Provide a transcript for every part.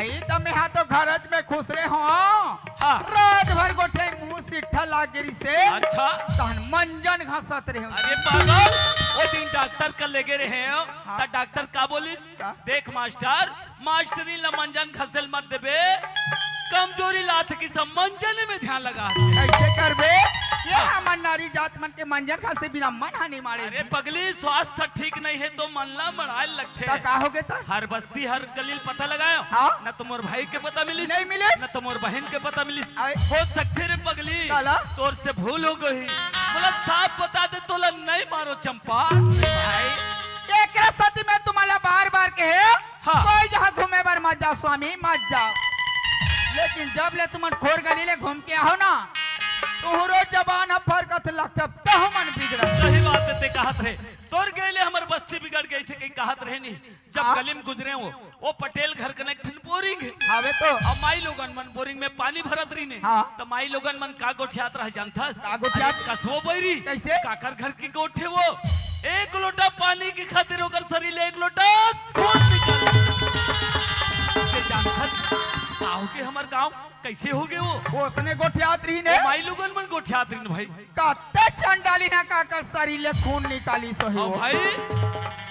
आई तो मैं हाँ तो घरज में खुश रहे हो। हाँ। रात भर गोठे मुंह सिट्ठा लागिरी से अच्छा तहन मंजन घसत रहे। अरे पागल वो दिन डॉक्टर का लेगे रहे हो हाँ। तो डॉक्टर का बोलिस का? देख मास्टर मास्टरी ला मंजन खसल मत देबे कमजोरी लात की सब मंजन में ध्यान लगा कैसे करबे ये हमर नारी जात मन के मंजन खासे बिना मन हानि मारे। अरे पगली स्वास्थ्य ठीक नहीं है तो मनला मड़ाए लगते ता का होगे ता हर बस्ती हर गलील पता लगायो हाँ। न तो मोर भाई के पता मिलिस नहीं मिलिस। न तो मोर बहन के पता मिलिस आए। हो सकते रे पगली काला? तोर से भूल हो गई बोला साफ बता दे तोला नहीं मारो चंपा भाई एक सती में तुम्हारा बार-बार कहे हाँ। कोई जहाँ घूमे बार मत जाओ स्वामी मत जाओ, लेकिन जब ले तुम खोर गली ले घूम के आओ ना तुहरो जबान फरकत लगता तो मन बिगड़। सही बात है ते कहत रहे तोर गईले हमर बस्ती बिगड़ गई से कहीं कहत रहे नहीं जब हाँ। गली में गुजरे वो पटेल घर कनेक्शन बोरिंग है हवे तो अब माई लोगन मन बोरिंग में पानी भरत रही ने हाँ। तो माई लोगन मन का गोठियात रह जानथस का गोठियात? अरे कसबो बैरी कैसे? काकर घर की गोठे वो एक लोटा पानी की खातिर होकर शरीर एक लोटा खून निकाल के जानथस काहो के हमर गांव कैसे हो गए वो उसने गोठियात रही ने माई लोगन मन गोठियात रही ने भाई कत्ते चंडाली ना काकर शरीर ले खून निकाली सो और हो भाई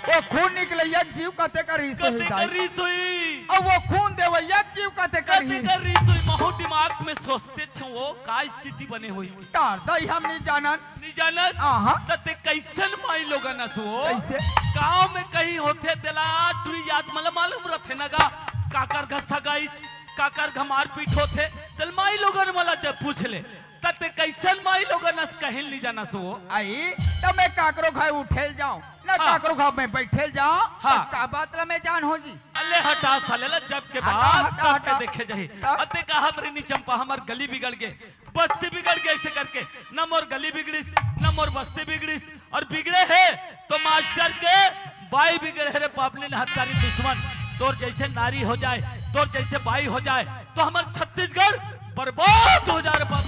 वो खून निकलैया जीव कते करी सो कते कर रही सोई और वो खून देवैया जीव कते कते करी कर रही सोई बहुत दिमाग में सोचते छो वो का स्थिति बने हुई तार दई हम नहीं जानन नहीं जानस आहा। तते कैसन माई लोगन असो कैसे? गांव में कहीं होते दिला टुरी याद मतलब मालूम रथे नगा काकर घसा गाइस काकर घमार पीठ होते तल माई लोगन मला जब पूछ ले तते कैसन माई लोगन अस कहिल नहीं जाना सो आई तो मैं काकरो खाए उठेल जाऊं ना हाँ। काकरो खाए में बैठेल जाऊं हाँ। तो का बात ला मैं जान हो जी। अल्ले हटा साले जब के हटा, बाद हटा, तब हटा। के देखे जाही हाँ। अते कहत रही चंपा हमर गली बिगड़ गए बस्ती बिगड़ गए ऐसे करके न मोर गली बिगड़िस न मोर बस्ती बिगड़िस और बिगड़े है तो मास्टर के बाई बिगड़े रे पापने हत्यारी दुश्मन तोर जैसे नारी हो जाए तोर जैसे बाई हो जाए तो हमार छत्तीसगढ़ बर्बाद हो जाए बाप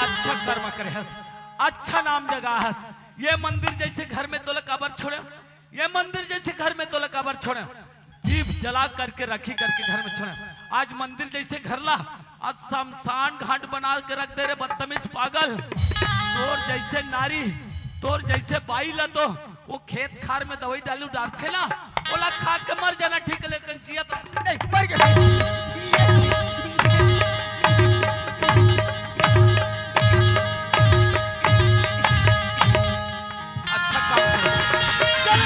अच्छा कर्म करे हस अच्छा नाम जगा हस ये मंदिर जैसे घर में तोला काबर छोड़े ये मंदिर जैसे घर में तोला काबर छोड़े दीप जला करके रखी करके घर में छोड़े आज मंदिर जैसे घर ला आज शमशान घाट बना के रख दे रे बदतमीज पागल तोर जैसे नारी तोर जैसे बाई ला तो वो खेत खार में दवाई डालू डालते ना ओला खा के मर जाना ठीक है लेकिन जियत नहीं मर गए अच्छा काम करो चल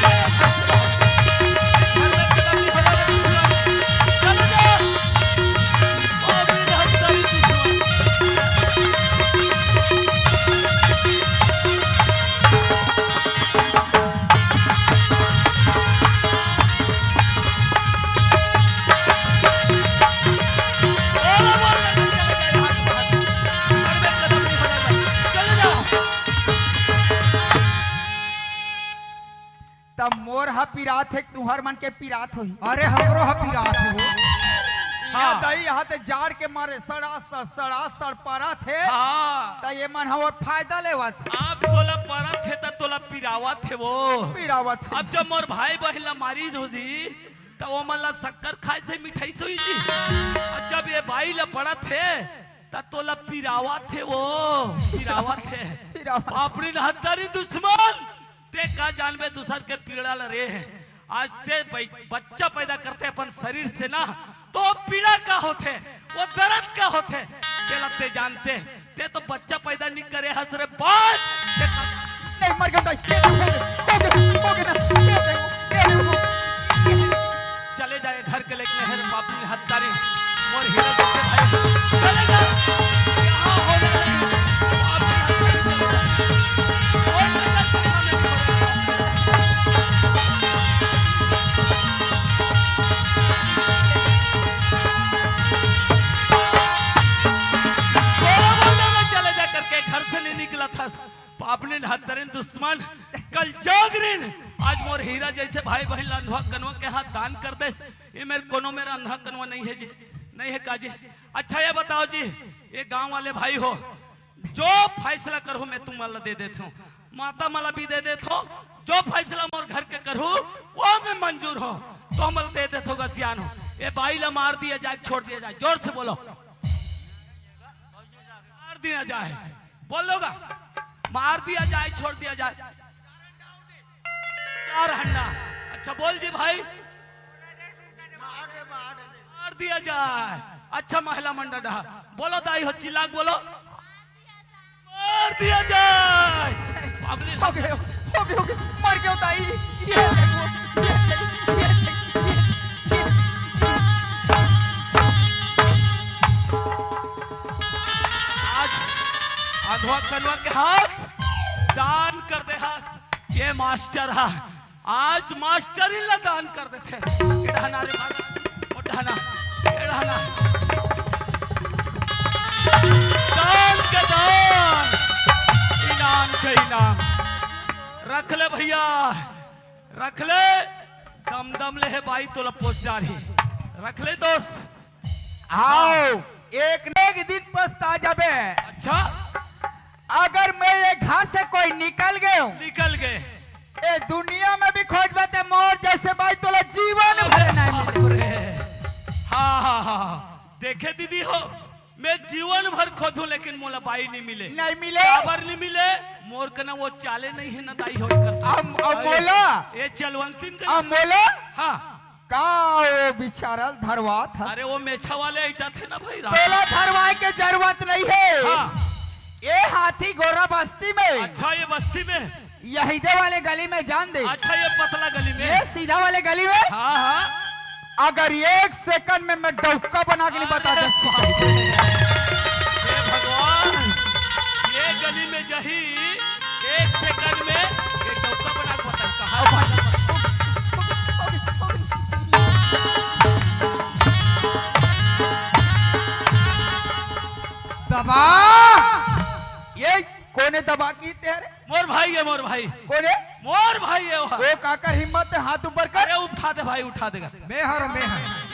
तब मोर हा पिरात है तुहर मन के पिरात होई। अरे हमरो हपीरात हो हाँ दई यहाँ ते जाड़ के मारे सड़ा पड़ा थे हाँ तो ये मन हवर फायदा लेवत आप तोला परा थे तो तोला पिरावा थे वो पिरावत अब जब मोर भाई बहन ला मारी हो जी तो वो मला शक्कर खाए से मिठाई सोई जी और जब ये भाई ला पड़ा थे तो तोला पिरावा थे वो पिरावा थे पिरावा। अपनी हत्यारी दुश्मन ते का जानबे दूसर के पीड़ा ल रे है आज ते बच्चा पैदा करते अपन शरीर से ना तो पीड़ा का होते वो दर्द का होते ते लगते जानते ते तो बच्चा पैदा नहीं करे हंस रे बात नहीं मर गया चले जाए घर के लेके है अपनी हत्यारी और हीरा जैसे भाई चले जाओ यहाँ हो जाए अपनी हत्यारी चले जाए और नजर सामने चले जा करके घर से नहीं निकला था अपने हत्यारी दुश्मन कल जागरीन आज मोर हीरा जैसे भाई बहन अंधा कनवा के हाथ दान कर दे ये मेरे कोनो मेरा अंधा कनवा नहीं है जी नहीं है काजी अच्छा ये बताओ जी ये गांव वाले भाई हो जो फैसला करूँ मैं तुम मला दे देता हूँ, माता मला भी दे देता हूँ, जो फैसला मोर घर के करूँ वो मैं मंजूर हो तो हम दे देता हूँ गसियान हो। ये भाई ला मार दिया जाए छोड़ दिया जाए, जोर से बोलो। मार दिया जाए बोलोगा, मार दिया जाए छोड़ दिया जाए। 4 हंडा। अच्छा बोल जी भाई। मार दिया जाए। अच्छा महिला मंडल रहा, बोलो दाई हो चिल्ला बोलो। मार दिया जाए। हो गए मर गए ताई। ये देखो, ये आज अधवा कनवा के हाथ दान कर दे हाथ। ये मास्टर हा, आज मास्टर ही ला दान कर देते। इढ़ाना रे भागा, उठाना, इढ़ाना। दान के दान, इनाम के इनाम। रख ले भैया, रख ले। दम दम ले है भाई तो पोस्टर ही रख ले दोस्त। आओ एक न एक दिन पछता जाबे। अच्छा अगर मैं ये घर से कोई निकल गए निकल गए ए दुनिया में भी खोज बते मोर जैसे भाई तोला जीवन भर नहीं मिले। हाँ हाँ हाँ देखे दीदी हो, मैं जीवन भर खोजूं लेकिन मोला बाई नहीं मिले। नहीं मिले काबर नहीं मिले, मोर कना वो चाले नहीं है ना दाई हो कर अब बोला ये चलवंतिन अब का। बोला हाँ का वो बिचारल धरवा था। अरे वो मेछा वाले ईटा थे ना भाई तोला धरवाए के जरूरत नहीं है। हाँ ये हाथी गोरा बस्ती में, अच्छा ये बस्ती में, यहीदे वाले गली में जान दे। अच्छा ये पतला गली में, ये सीधा वाले गली में हाँ हाँ अगर 1 सेकंड में मैं डौका बना के नहीं बता अरे दे। हे भगवान, ये गली में जही 1 सेकंड में ये डौका बना के बता कहाँ दबा। ये कोने दबा की तेरे मोर भाई है, मोर भाई, कोने मोर भाई है वो। वो काकर हिम्मत है हाथ ऊपर कर। अरे उठा दे भाई, उठा देगा। मैं हर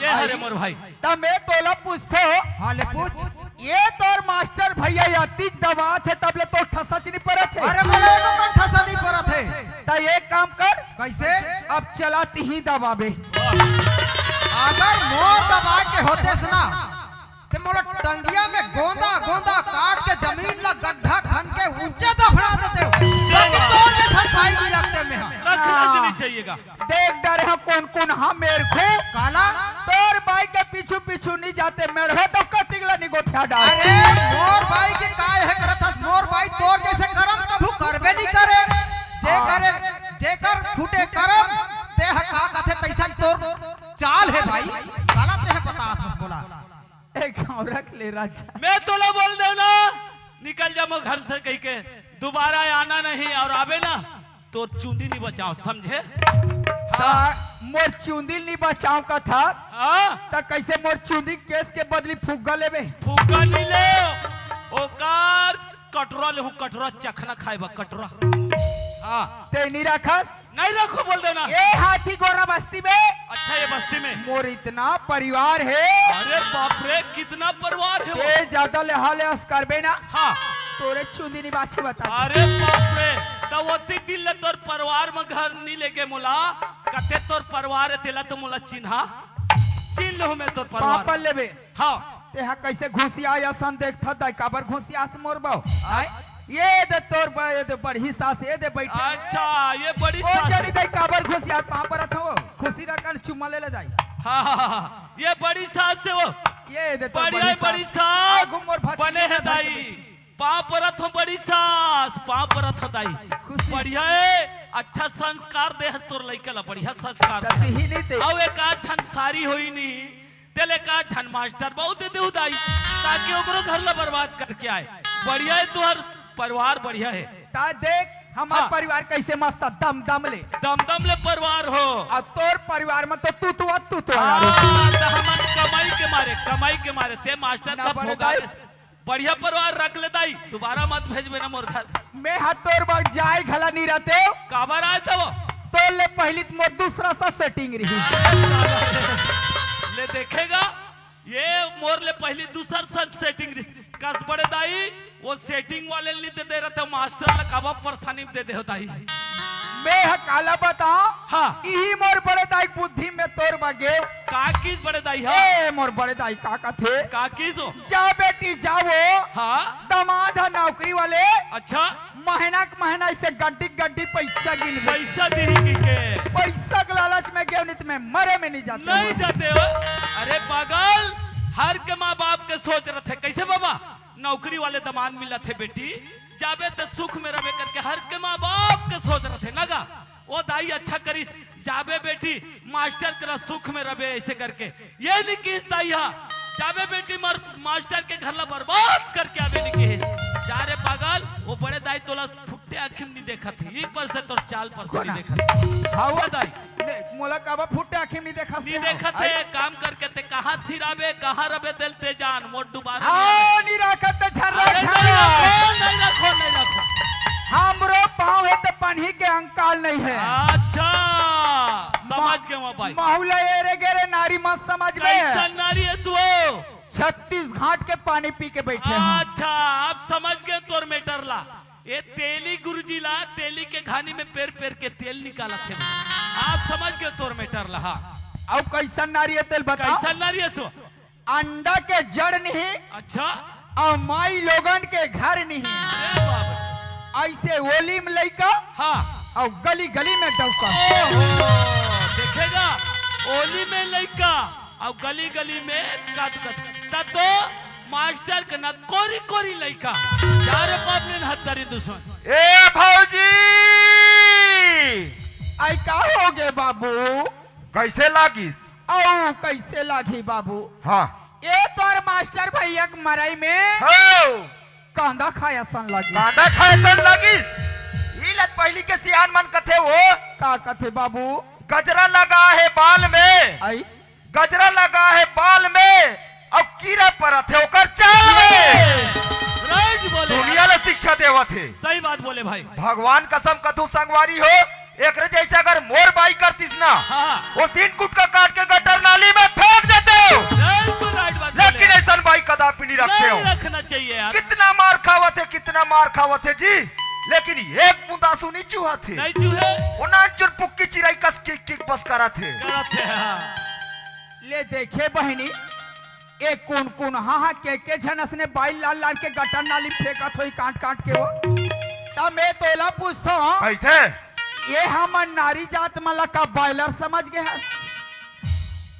ये हरे मोर भाई। तब मैं तोला पूछते हो हाँ ले पूछ। ये तोर मास्टर भैया यातिक दबा थे तब ले तो ठसच नहीं पड़े थे। अरे बोले एको कंठा नहीं पड़ा थे। तो एक काम कर कैसे? अब चलाती ही दबाबे। अगर मोर दबा के होते ना ते मोला टंगिया में गोंदा गोंदा काट के जमीन ला गड्ढा खन के ऊंचा दफना देते हो। बाकी तो जैसा भाई भी रखते में हम। रखना नहीं चाहिएगा। देख डरे हो कौन कौन हम मेरे को काला तोर भाई के पीछू पीछू नहीं जाते मेरे हो तो कतिगला नहीं गोठिया डाल। अरे मोर भाई के काय है करत हस। मोर भाई तोर जैसे करम कभू करबे नहीं करे। जे कर फूटे करम ते का कथे तैसा तोर चाल है भाई। काला ते है पता हस बोला। एक और रख ले राजा। मैं तो ना बोल दे ना, निकल जा मो घर से कहीं के, दोबारा आना नहीं और आवे ना तो चूंदी नहीं बचाओ, समझे? हाँ। मोर चुंदी नहीं बचाओ का था हाँ तो कैसे मोर चुंदी केस के बदली फुग्गा लेबे। फूका नहीं ले, ओकार कटोरा ले, कटोरा चखना खाएबा कटोरा। हाँ ते नहीं रखस नहीं रखो बोल दो ना। ये हाथी गोरा बस्ती में अच्छा ये बस्ती में मोर इतना परिवार है। अरे बाप रे कितना परिवार है वो। ते ज्यादा लेहाले अस करबे ना हाँ तोरे चुंदी नहीं बाछी बता। अरे बाप रे तो वो दिन ले तोर परिवार में घर नहीं लेके मुला कते तोर परिवार है तेला तो मुला चिन्हा चिन्ह लो मैं तोर परिवार पापा लेबे। हाँ ते हा कैसे घुसिया या सन देख था दाई काबर घुसिया से मोर बाऊ आय ये दे तोर बा ये दे बड़ी सास ये दे बैठे। अच्छा ये बड़ी और सास जड़ी दाई काबर घुसिया पापा रथ हो खुशी रकन चुम्मा ले ले दाई। हाँ हाँ हाँ ये बड़ी सास से वो ये दे तोर बड़ी सास आगू मोर भतीजा बने है के दाई पाप रथ हो बड़ी सास पाप रथ हो दाई खुशी। बढ़िया है अच्छा संस्कार दे हस तोर लइका ला बढ़िया संस्कार दे तती ही नहीं ते आओ एक छन सारी होई नी तेले का छन मास्टर बहुत दे दे दाई ताकि ओकरो घर ला बर्बाद करके आए। बढ़िया है तुहर परिवार बढ़िया है। ता देख हमार हाँ। परिवार कैसे मस्त दम दम ले दमदम ले परिवार हो। और तोर परिवार में तो तू हाँ, तो हमन कमाई के मारे ते मास्टर ना का बड़े भोगा दाई। बढ़िया परिवार रख ले दाई दोबारा मत भेजबे ना मोर घर। मैं हाथ तोर बाग जाए घला नहीं रहते काबर आए था वो तो ले पहली मोर दूसरा सा सेटिंग रही। ले देखेगा ये मोर ले पहली दूसर सन सेटिंग कस बड़े दाई वो सेटिंग वाले नहीं दे रहे थे मास्टर ने कब परेशानी दे दे होता ही मैं ह काला बता हाँ यही मोर बड़े दाई बुद्धि में तोर बगे काकीज बड़े दाई हाँ ए मोर बड़े दाई का थे काकीज हो जा बेटी जाओ हाँ दामाद है नौकरी वाले अच्छा महीना के महीना इसे गड्डी गड्डी पैसा गिन पैसा दी के पैसा के लालच में गेवनित में मरे में नहीं जाते नहीं जाते हो अरे पागल हर के माँ बाप के सोच रहे थे कैसे बाबा नौकरी वाले दमान मिला थे बेटी जाबे तो सुख में रहे करके हर के माँ बाप के सोच रहे थे नगा वो दाई अच्छा करीस जाबे बेटी मास्टर तेरा सुख में रहे ऐसे करके ये नहीं कि दाई जाबे बेटी मास्टर के घर ला बर्बाद करके आवे नहीं के जा रे पागल वो बड़े दाई तोला फुट्टे आँखिम नहीं देखा थे एक पर से तो चाल पर से नहीं देखा थे हाँ दाई मोला काबा फुट्टे आँखी नहीं देखा नहीं देखा थे काम करके ते कहाँ थी राबे कहाँ रबे दिल ते जान मोट दोबारा हाँ नहीं रखा तो झर्रा अरे नहीं रखो नहीं रखो हमरो पाँव है तो पन्ही के अंकाल नहीं है अच्छा समझ गए मैं भाई माहौला एरे गेरे नारी मत समझ गए कैसा नारी है तू 36 घाट के पानी पी के बैठे हैं अच्छा आप समझ गए तोर मेटर ला ये तेली गुरुजी ला तेली के घानी में पैर पैर के तेल निकाला थे आप समझ गए तोर मेटर ला अब कैसा नारी है तेल बता कैसा नारी है सो अंडा के जड़ नहीं अच्छा और माई लोगन के घर नहीं अरे बाप ऐसे ओली में लइका हाँ और गली गली में डौका देखेगा ओली में लइका और गली गली में कद तो मास्टर के ना कोरी कोरी लइका चार बाप ने हत्तरी दुश्मन ए भौजी आई का हो गए बाबू कैसे लागिस? औ कैसे लागी बाबू हाँ ये तोर मास्टर भैया के मराई में हो कांदा खाया सन लगी कांदा खाए सन लागिस। ई लत पहली के सियान मन कथे वो का कथे बाबू गजरा लगा है बाल में आई गजरा लगा है बाल में अब कीड़ा परत है ओकर चाल में राइट बोले दुनिया ने शिक्षा देवत है सही बात बोले भाई भगवान कसम कथू संगवारी हो एक जैसे अगर मोर बाई करतीस ना हाँ वो 3 गुटका काट के गटर नाली में फेंक देते हो राइट बात लेकिन ऐसा बाई कदापि नहीं रखते हो नहीं रखना चाहिए यार कितना मार खावत है जी लेकिन एक बूंदा सुनी चूहा थे नहीं चूहे उना चुरपुक्की चिराई कस किक बस करा थे करते हैं ले देखे बहनी एक कौन हाँ के झनस ने बाई लाल लाल के गटर नाली फेंकत होई काट काट के वो तब मैं तोला पूछता हूँ कैसे ये हमन नारी जात मला का बॉयलर समझ गए है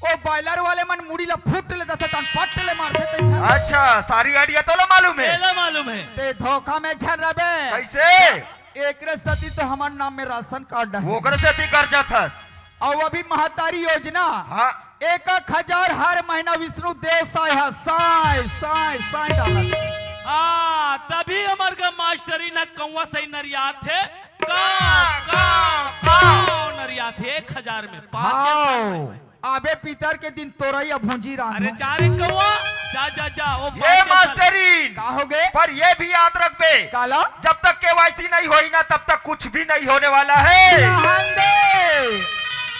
ओ बॉयलर वाले मन मुड़ी ला फुट ले देते तन पट ले मारते तैसा अच्छा सारी आइडिया तो मालूम है पहले मालूम है ते धोखा में झर रबे कैसे एक सती तो हमार नाम में राशन कार्ड है ओकर से भी कर जाता और अभी महतारी योजना हाँ 1,000 हर महीना विष्णु देव साय है साय डालत हाँ तभी हमार का मास्टरी ना कौवा सही नरिया थे नरिया थे 1000 में 5 आबे पितर के दिन तोरई भूंजी रान अरे जा रे कौवा जा ओ ये मास्टरीन का हो गए पर ये भी याद रख बे काला जब तक केवाईसी नहीं होई ना तब तक कुछ भी नहीं होने वाला है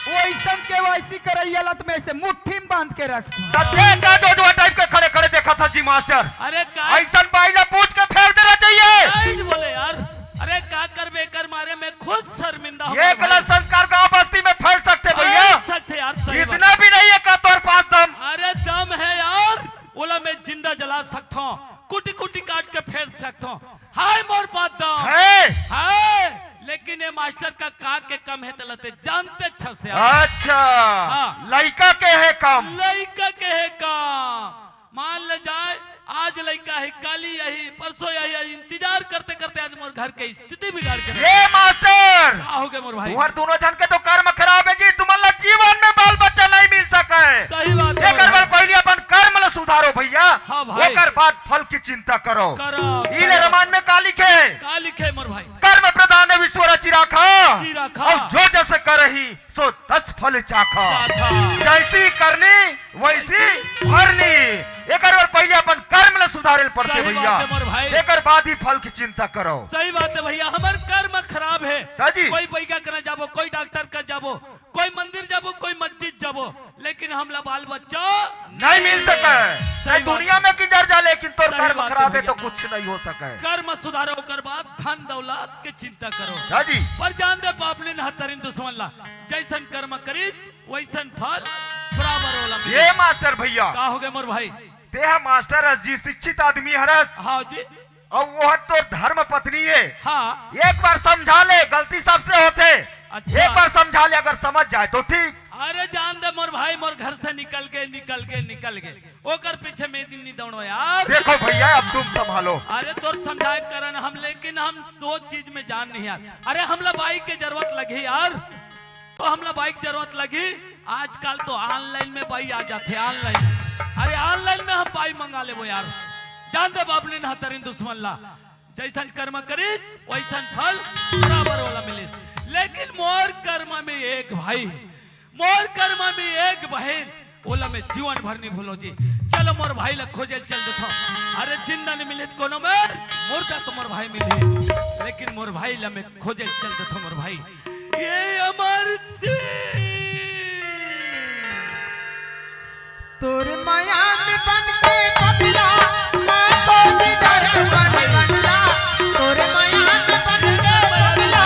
वैसन केवाईसी करैया लत में से मुट्ठी में बांध के रख दो टाइप के खड़े खड़े देखा था जी मास्टर अरे ऐसा बाई ना पूछ के फेर देना चाहिए बोले यार अरे का कर बेकर मारे मैं खुद शर्मिंदा हूं ये गलत संस्कार गांव बस्ती में फैल सकते भैया सकते यार सही इतना भी नहीं है का तोर पास दम अरे दम है यार ओला मैं जिंदा जला सकता हूँ कुटी कुटी काट के फेर सकता हूँ हाय मोर पास दम है लेकिन ये मास्टर का के कम है तलते जानते से अच्छा लड़का के है कम लड़का के है काम मान ले जाए आज लड़का है काली यही परसों यही इंतजार करते करते आज मोर घर के स्थिति बिगाड़ के ये मास्टर हो गए मोर भाई तुम्हार दोनों जन के तो कर्म खराब है जी तुम्हारा जीवन में बाल बच्चा नहीं मिल सका है सही बात है एक बार पहले अपन कर्म ला सुधारो भैया हाँ भाई ओकर बाद फल की चिंता करो इले रमान में का लिखे मोर भाई कर्म प्रधान विश्व रचि राखा राखा और जो जैसे करही सो 10 फल चाखा जैसी करनी वैसी भरनी एक बार पहले अपन कर्म ला सुधारे पड़ते भैया एक बाद ही फल की चिंता करो सही बात है भैया हमार कर्म खराब है दादी कोई बैगा करना जाबो कोई डॉक्टर का जाबो कोई मंदिर जाबो कोई मस्जिद जाबो लेकिन हमला बाल बच्चा नहीं मिल सके। सही दुनिया में किधर जा, लेकिन तोर सही कर्म बात है खराब है भैया। तो कुछ नहीं हो सके। कर्म सुधारो कर बाद धन दौलत के चिंता करो। हाँ जी। पर जान दे पापने नहतरिन दुश्मन ला, जैसन कर्म करिस वैसन फल बराबर होला मिले। ये मास्टर भैया का हो गए मोर भाई? तेहा मास्टर है जी, शिक्षित आदमी हरस, हाँ जी, और वो तो धर्म पत्नी है। हाँ एक बार समझा ले, गलती सबसे होते। अच्छा। एक बार समझा ले, अगर समझ जाए तो ठीक। अरे जान दे मोर भाई, मोर घर से निकल गए ओकर पीछे में दिन नहीं दौड़ो यार। देखो भैया अब तुम संभालो। अरे तोर समझाए करन हम, लेकिन हम दो चीज में जान नहीं यार। अरे हमला बाइक के जरूरत लगी यार, तो हमला बाइक जरूरत लगी। आजकल तो ऑनलाइन में बाई आ जाते ऑनलाइन। अरे ऑनलाइन में हम बाई मंगा लेबो यार। जान दे बापने नहतरिन दुश्मन ला, जैसन कर्म करिस वैसन फल बराबर वाला मिलिस। लेकिन मोर कर्म में एक भाई, मोर कर्म में एक बहन, ओला में जीवन भर नहीं भूलो जी। चलो मोर भाई ला खोजे चल देता। अरे जिंदा नहीं मिले कोनो में, मुर्दा तो मोर भाई मिले, लेकिन मोर भाई ला में खोजे चल देता। मोर भाई ये अमर सिंह तोर माया में बन के पगला, मैं तो डरे मन बनला। तोर माया में बन के पगला,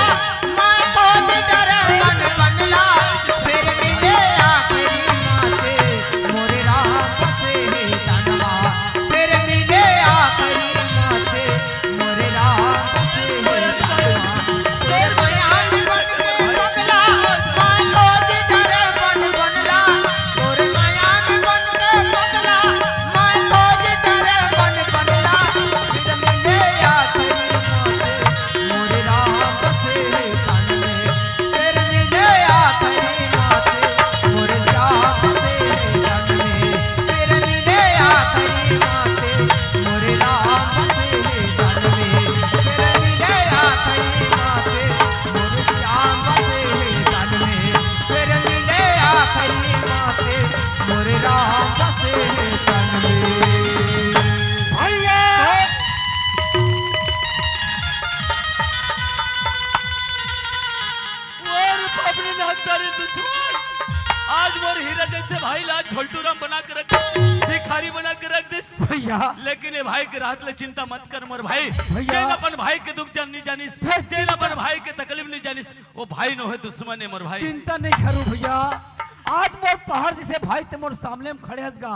मैं तो डरे मन बनला। फिर मिले आखिरी माते मोरे राह से तनवा। फिर मिले आखिरी माते मोरे राह से तनवा। तोर माया में बन के पगला, मैं तो डरे मन बनला। तोर माया में बन के पगला, मैं तो डरे मन बनला। फिर मिले आखिरी माते मोरे राह से तनवे। फिर मिले आखिरी माते मोरे राह से तनवे। फिर मिले आखिरी माते मोरे राह से तनवे। फिर मिले आखिरी माते मोरे राह से तनवे। फिर मिले आखिरी माते मोरे राह से तनवे। और बापने नहतरिन दुश्मन, आज मोर हीरा जैसे भाई ला छोलटू राम बना के रख, भिखारी बना के रख दिस भैया लेकिन ये भाई के राहत ले चिंता मत कर मोर भाई। भैया। जैन अपन भाई के दुख जान नहीं जानिस, जैन अपन भाई के तकलीफ नहीं जानिस, वो भाई न हो दुश्मन है मोर भाई। चिंता नहीं करूं भैया। आज मोर पहाड़ जैसे भाई ते मोर सामने में खड़े हसगा,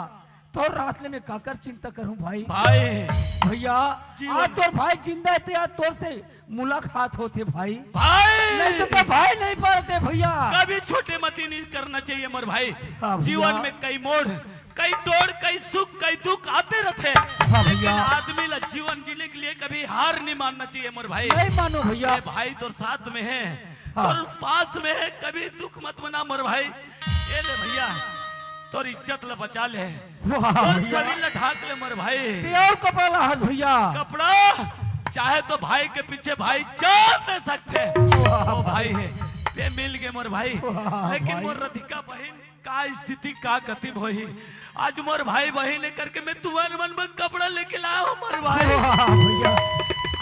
तो रात में काकर चिंता करूं भाई। भाई भैया आज तोर भाई जिंदा है, आज तोर से मुलाकात होते भाई। नहीं तो भाई भाई नहीं पाते भैया। कभी छोटे मती नहीं करना चाहिए मोर भाई। हाँ भैया। जीवन में कई मोड़, कई तोड़, कई सुख, कई दुख आते रहते, हाँ लेकिन भैया। आदमी ला जीवन जीने के लिए कभी हार नहीं मानना चाहिए मोर भाई। नहीं मानो भैया। ये भाई तोर साथ में है, हाँ। तोर पास में है, कभी दुख मत मना मोर भाई। ये ले भैया, तोर इज्जत ला बचा ले, वाह तोर भैया। शरीर ला ढाक ले मोर भाई। ते और कपड़ा ला हस भैया। कपड़ा चाहे तो भाई के पीछे भाई जान दे सकते, वो भाई है ते मिल गए मोर भाई। वाह लेकिन भाई। मोर राधिका बहन का स्थिति का गति होई। आज मोर भाई बहन करके मैं तुम्हारे मन में कपड़ा लेके लाया हूँ मोर भाई। वाह भैया।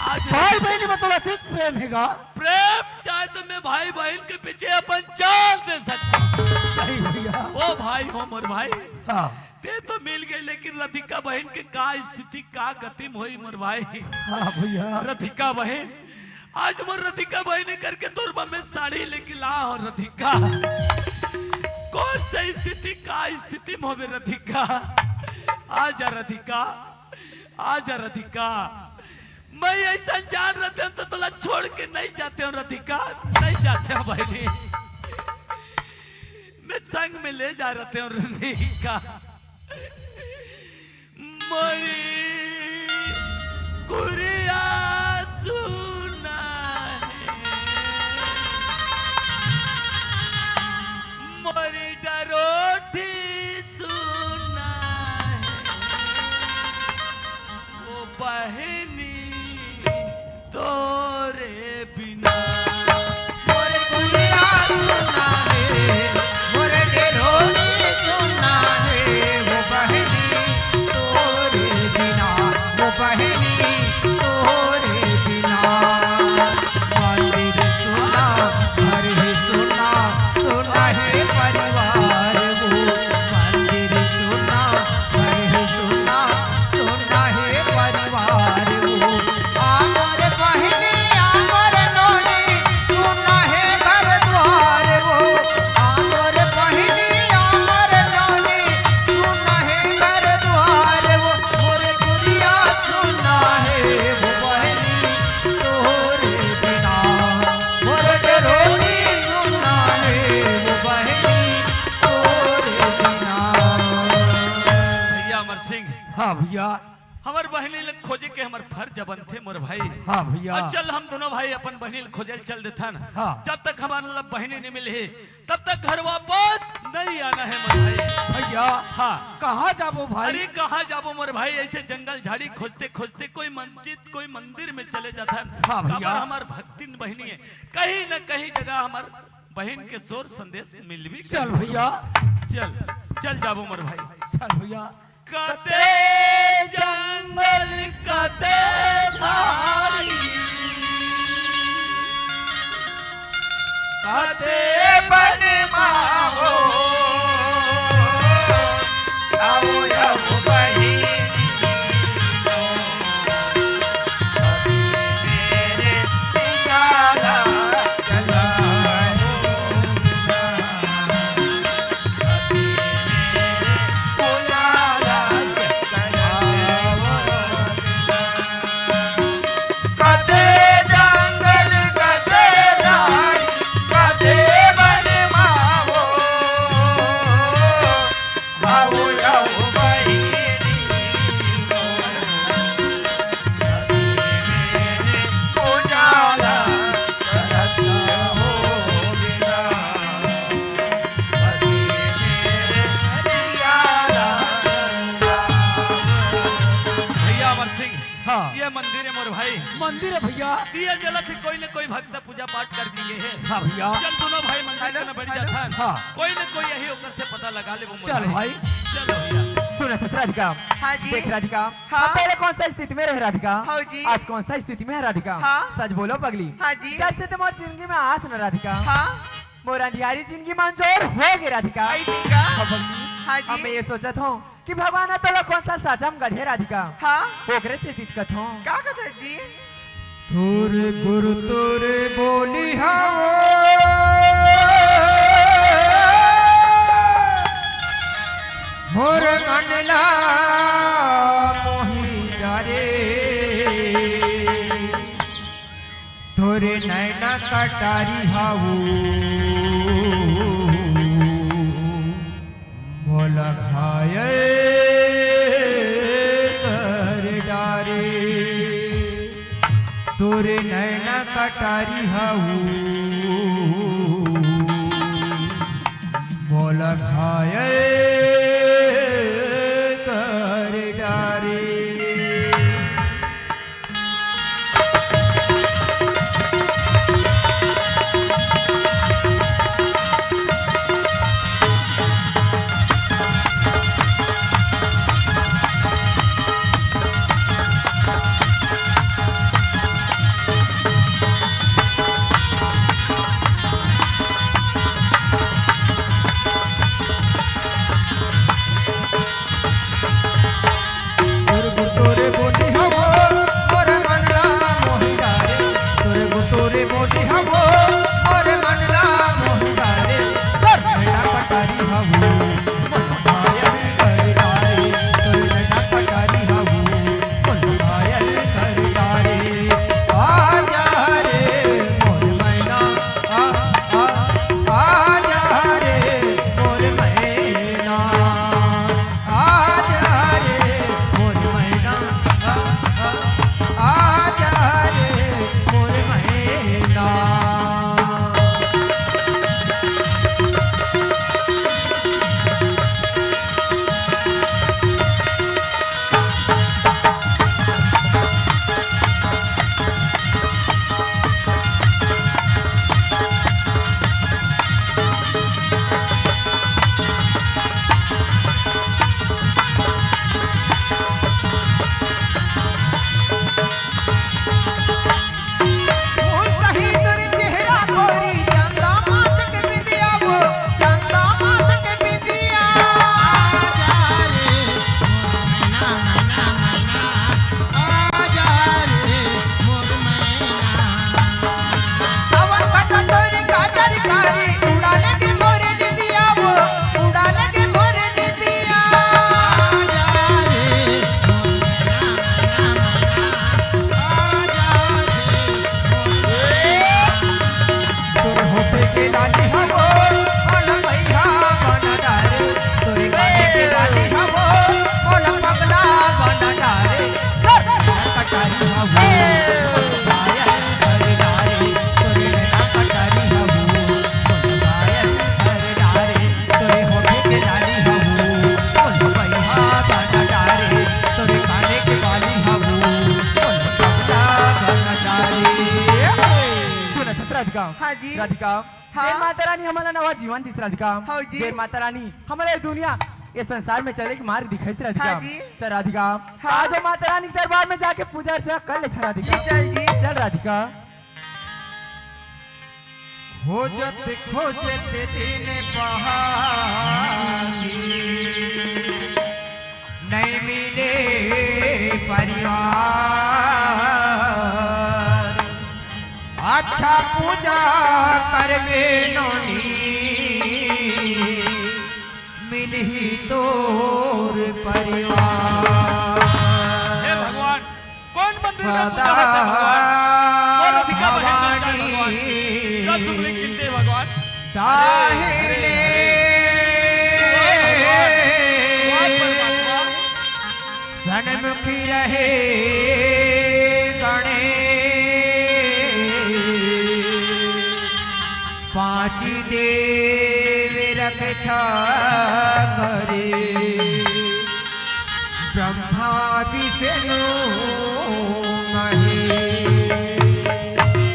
आज भाई बहन में थोड़ा ठीक प्रेम हैगा। प्रेम चाहे तो मैं भाई बहन के पीछे अपन जान दे सकता हूँ। नहीं भैया। ओ भाई हो मोर भाई, हाँ ते तो मिल गए, लेकिन राधिका बहन के का स्थिति का गति होई मोर भाई। हाँ भैया। राधिका बहन, आज मोर राधिका बहन करके तोर में साड़ी लेके ला हो राधिका। कौन सा स्थिति का स्थिति में होवे राधिका? आजा राधिका, आजा राधिका। मैं ऐसा जान रहते हो तो तोला छोड़ के नहीं जाते हो राधिका, नहीं जाते हो बहनी। मैं संग में ले जा रहते हो राधिका। मरी गुरिया सुना है, मरी डरोठी सुना है, वो बहनी तोरे बिना। मोरे गुरिया सुना है, मोरे डेरोनी सुना है, वो बहनी तोरे बिना, वो बहनी तोरे हाँ भैया। हमार बहनी ले खोजे के हमार फर्ज बन थे मोर भाई। हाँ भैया। और चल हम दोनों भाई अपन बहनी ले खोजे चल देथन। हाँ। जब तक हमारे लब बहनी नहीं मिले तब तक घर वापस नहीं आना है मोर भाई। भैया हाँ। कहाँ जाबो भाई? अरे कहाँ जाबो मोर भाई, ऐसे जंगल झाड़ी खोजते खोजते कोई मस्जिद कोई मंदिर में चले जाता। हाँ भैया। हमार भक्तिन बहनी है, कहीं न कहीं जगह हमार बहन के शोर संदेश मिल भी। चल भैया चल चल जाबो मोर भाई। चल भैया। कते जंगल कते झाड़ी कते बनवा हो आओ आओ बहिनी मेरे निकाला चला ये मंदिर है मोर भाई। मंदिर है भैया। दिया जलत कोई न कोई भक्त पूजा पाठ करके गए है। हाँ भैया। चल दोनों भाई मंदिर के न बढ़ जाता। हाँ। कोई न कोई यही होकर से पता लगा ले वो मोर चल भाई। चलो भैया। सुनो तो राधिका। हाँ जी। देख राधिका, हाँ। अब पहले कौन सा स्थिति में रहे राधिका? हाँ जी। आज कौन सा स्थिति में है राधिका? हाँ। सच बोलो पगली। हाँ जी। जब से तुम्हारी जिंदगी में आस न राधिका, हाँ मोरा अंधियारी जिंदगी मंजूर हो गई राधिका। ऐसी का। हाँ पगली। हाँ अब मैं जी। ये सोचत हूँ कि भगवान ने तोला कौन सा साचम गढ़े राधिका, हाँ ओकरे से दिक्कत हूँ। क्या कहते जी? तोरे गुरु तोरे बोली हाओ मोर गंडला मोही डारे तोरे नैना कटारी हाऊ मोला घाये कर डारे तोरे नैना कटारी हाऊ मोला घाये कर डारे। हाँ जी राधिका हाँ? जय माता रानी हमारा नवा जीवन दिस राधिका हाँ जी। जय माता रानी हमारे दुनिया ये संसार में चले की मार्ग दिखाई से राधिका हाँ जी। चल राधिका हाँ? आज हम माता रानी के दरबार में जाके पूजा अर्चना कर ले राधिका चल जी। चल राधिका खोजत खोजत दिन बहागी नहीं मिले परिवार अच्छा पूजा करवे नोनी मिलही तोर परिवार हे भगवान कौन मंदिर में सदा पूजा करते हैं भगवान कौन अधिका बहन करता है भगवान क्या सुन ले कितने भगवान दाहिने सन्मुखी रहे गणेश पांच देव रक्षा करे ब्रह्मा विष्णु महेश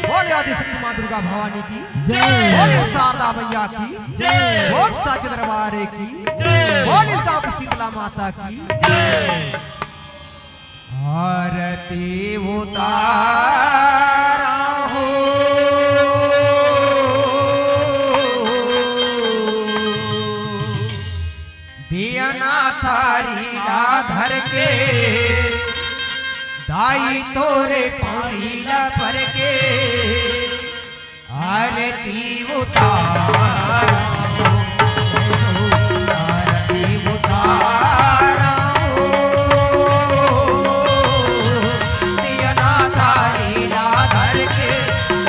बोले आदि शक्ति मां दुर्गा भवानी की बोले शारदा मैया की बोल सच दरबार की बोल इस गांव की शीतला माता की आरती उतारा हो दिया ना थारी धर के दाई तोरे पौरीला पर के आरती उतारा आरती उतारा दिया ना थारी धर के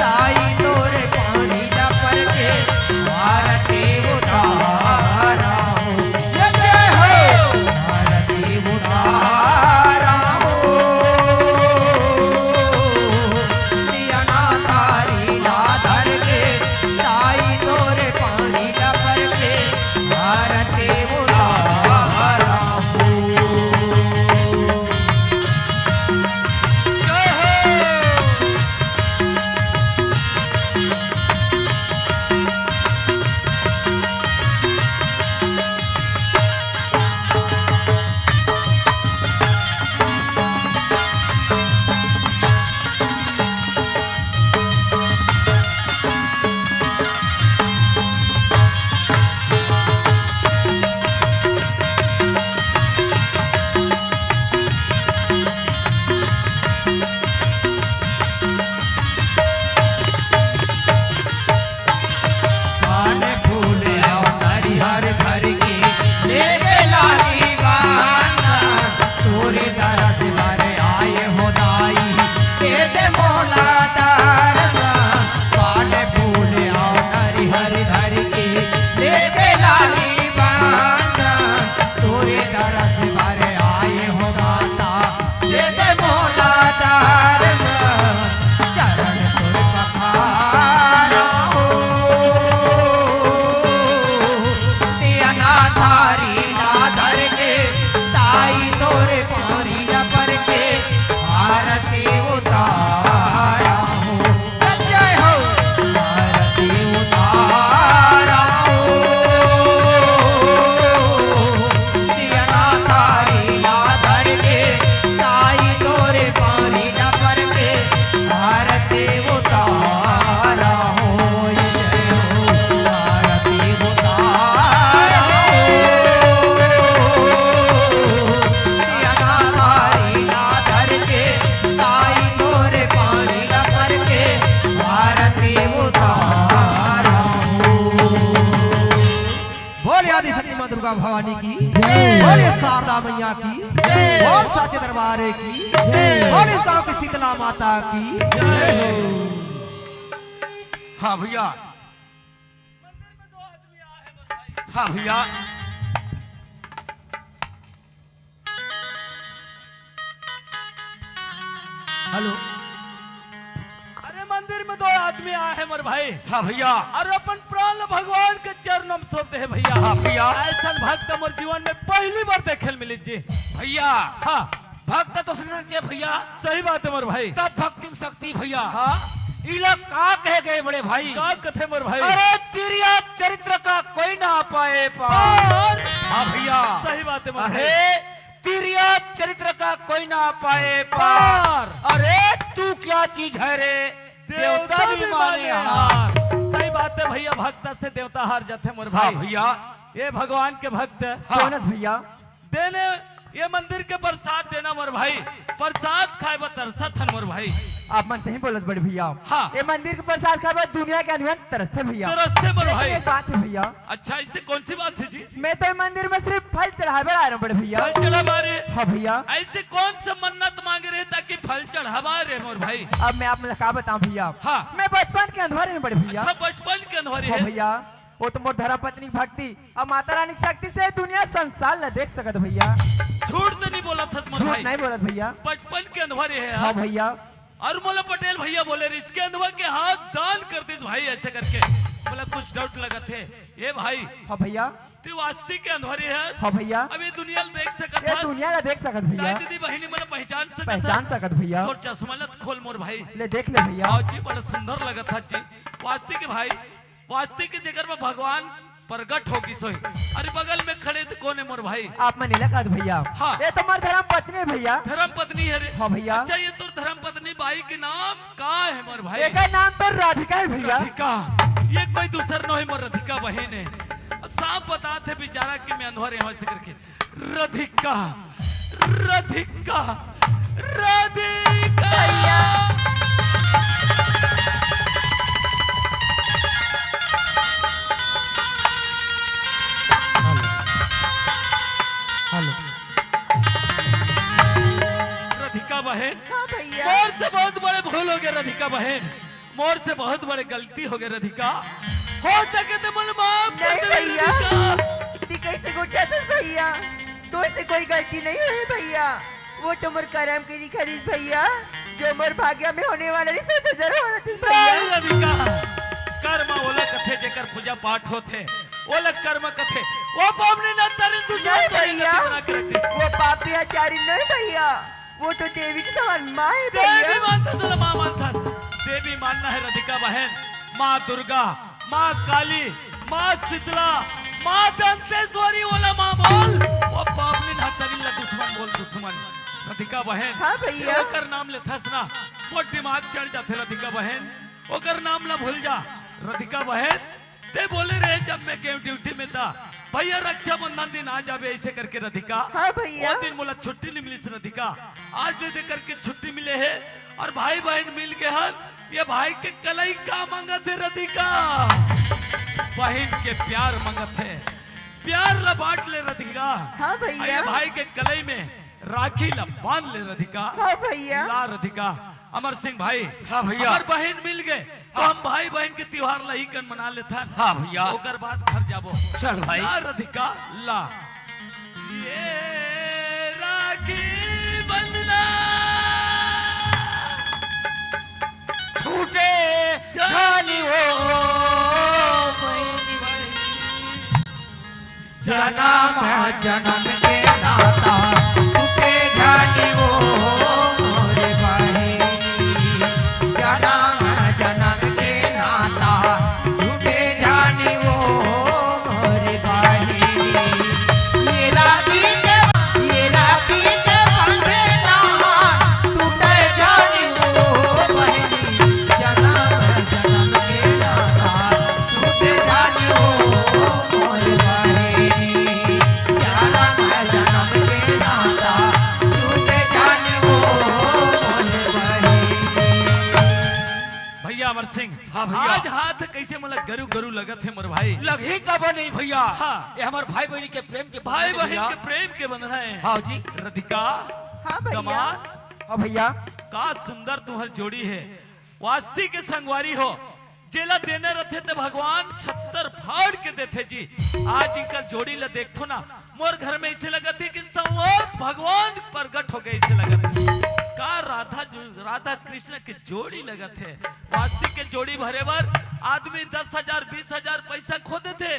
दाई तोरे पौरीला पर के आरती उतारा आरती उतारा दिया ना थारी धर के दाई तोरे पानी पर के आरती उतारा कान फूल आओ हरिहर भर के लेके लाली बांधा तोरे दरस भर आए हो दाई दे दे मोला दरसा कान फूल आओ हरिहर धर के लेके लाली बांधा तोरे दरस भर आए हो माता दे दे मोला दरसा चरण तोर पखारा हो दिया थारी धर के ताई तोरे पारी पर के आरती उतारा हो जय हो आरती उतारा हो दिया थारी धर के ताई तोरे पारी पर के आरती उतारा हो जय हो आरती उतारा हो दिया थारी धर के ताई तोरे पानी पर के आरती उतारा हो बोले आदि शक्ति मां दुर्गा भवानी की बोले शारदा मैया की बोल साचे दरबार की बोल इस गांव की शीतला माता की हाँ भैया हाँ भैया हेलो अरे मंदिर में दो आदमी आए हैं मोर भाई हाँ भैया और अपन प्राण भगवान के चरणों में सौंपते हैं भैया हाँ भैया ऐसा भक्त मोर जीवन में पहली बार देखे मिली जी भैया हाँ भक्त तो सुनना चाहिए भैया सही बात है मोर भाई तब भक्ति में शक्ति भैया हाँ इला का कह गए बड़े भाई? का कथे मोर भाई? अरे तिरिया चरित्र का कोई ना पाए पार। हाँ भैया, सही बात है मोर भाई। अरे तिरिया चरित्र का कोई ना पाए पार। अरे तू क्या चीज है रे, देवता भी माने हार। सही बात है भैया, भक्त से देवता हार जाते मोर भाई। हाँ भैया, ये भगवान के भक्त बोनस भैया देने ये मंदिर के प्रसाद देना मोर भाई, प्रसाद खाए तरसत हन मोर भाई। आप मन से ही बोलत बड़े भैया। हाँ। ये मंदिर के प्रसाद का बाद दुनिया के आदमी तरसते भैया। तरसते मोर भाई। एक बात है भैया, अच्छा, इससे कौन सी बात है जी? मैं तो ये मंदिर में सिर्फ फल चढ़ावे आ रहा हूँ बड़े भैया। फल चढ़ावा रे? हाँ भैया। ऐसे कौन सा मन्नत मांगे रहे ताकि फल चढ़ावा रे मोर भाई? अब मैं आपने कहा बताऊं भैया। हाँ। मैं बचपन के अंधेरे में बड़े भैया। अच्छा, बचपन के अंधेरे हाँ है। भैया, वो तो मोर धर्म पत्नी भक्ति और माता रानी की शक्ति से दुनिया संसार न देख सकत भैया। झूठ तो नहीं बोला था मोर झूठ भाई। नहीं बोलत भैया। बचपन के अंधेरे है। हाँ भैया। और मोला पटेल भैया बोले रे, इसके अंधवा के हाथ दान कर दीज भाई, ऐसे करके बोला। कुछ डाउट लगा थे ये भाई। हाँ भैया। तू वास्ती के अंधेरे है। हाँ भैया। अब ये दुनिया देख सकत ये है। दुनिया न देख सकत भैया। दीदी बहनी मला पहचान सकत पहचान सकत भैया। और चश्मा लत खोल मोर भाई। ले देख ले भैया। आओ जी, बड़ा सुंदर लगा था जी। वास्ती के भाई, वास्ती के जगह में भगवान प्रगट होगी सोई। अरे बगल में खड़े थे कौन है मोर भाई? आप मन लगत भैया। हाँ। ये तो मोर धर्म पत्नी है भैया। धर्म पत्नी है रे? हाँ भैया। अच्छा, ये तो धर्म पत्नी बाई के नाम का है मोर भाई? एक नाम तो राधिका है भैया। राधिका। ये कोई दूसर नहीं मोर राधिका बहन है। साफ बताते बेचारा कि मैं अंधेरे यहाँ से करके राधिका राधिका राधिका। राधिका बहन, हाँ भैया। मोर से बहुत बड़े भूल हो गए राधिका बहन, मोर से बहुत बड़े गलती हो गए राधिका। हो सके तो मुझे माफ कर दे नहीं भैया। राधिका। ती कैसे गुट्टा था भैया? तो से कोई गलती नहीं हुई भैया। वो तो मोर करम की खरीद भैया, जो मोर भाग्य में होने वाला नहीं तो जरूर होना थी नहीं भैया। राधिका, कर्म ओला कथे जेकर पूजा पाठ होते, ओला कर्म कथे वो पावने न तरन दुश्मन नहीं तो नहीं भैया, बना के रख दिस। वो पापी आचारी नहीं भैया, वो तो देवी की समान माँ है देवी भैया। मानता तो मां मानता। देवी मानना है राधिका बहन, माँ दुर्गा, माँ काली, माँ शीतला, माँ दंतेश्वरी वाला माँ बोल। वो पावने न तरन ला दुश्मन बोल दुश्मन। राधिका बहन, हाँ भैया। ओकर नाम लेथस ना, वो दिमाग चढ़ जाते राधिका बहन, ओकर नाम ला भूल जा। राधिका बहन, ते बोले रहे जब मैं गेम ड्यूटी में था, भैया रक्षाबंधन दिन आ जावे ऐसे करके राधिका। हाँ भैया। वो दिन मुला छुट्टी नहीं मिली से राधिका, आज ले दे करके छुट्टी मिले है और भाई बहन मिल गए हन। ये भाई के कलाई का मांगत है राधिका, बहन के प्यार मांगत है, प्यार ला बांट ले राधिका। हाँ भैया। ये भाई के कलाई में राखी ला बांध ले राधिका। हाँ भैया। ला राधिका, अमर सिंह भाई। हाँ भैया। अमर बहन मिल गए तो हम भाई बहन के त्योहार ला ही कन मना लेता। हाँ भैया। ओकर बाद घर जाबो। चल भाई। ला राधिका ला, ये राखी बंधना छूटे जानी वो जन्म जन्म के नाता टूटे जानी वो मोरे बहनी। जन्म जन्म के नाता टूटे जानी वो मोरे बहनी। ये राखी के बंधे ना टूटे जानी वो बहनी। जन्म जन्म के नाता टूटे जानी वो मोरे बहनी। जन्म जन्म के नाता टूटे जानी वो मोरे बहनी। भैया अमर सिंह। हाँ भैया। आज हाथ कैसे मतलब गरु गरु लगत है मोर भाई। लगी कब नहीं भैया। हाँ। ये हमारे भाई बहनी के प्रेम के भाई बंधन है बहन भैया। के प्रेम के बंधन है। हाँ जी। राधिका, हाँ भैया। दमाद, हाँ भैया। का सुंदर तुहर जोड़ी है, वास्ती के संगवारी हो। जेला देने रहते तो भगवान छत्तर फाड़ के देते जी। आज इनका जोड़ी ला देखो ना, मोर घर में ऐसे लगा थे कि संवाद भगवान प्रगट हो गए ऐसे लगा थे। का राधा कृष्ण के जोड़ी लगा थे। वास्ती के जोड़ी भरे बार आदमी 10,000 20,000 पैसा खो देते,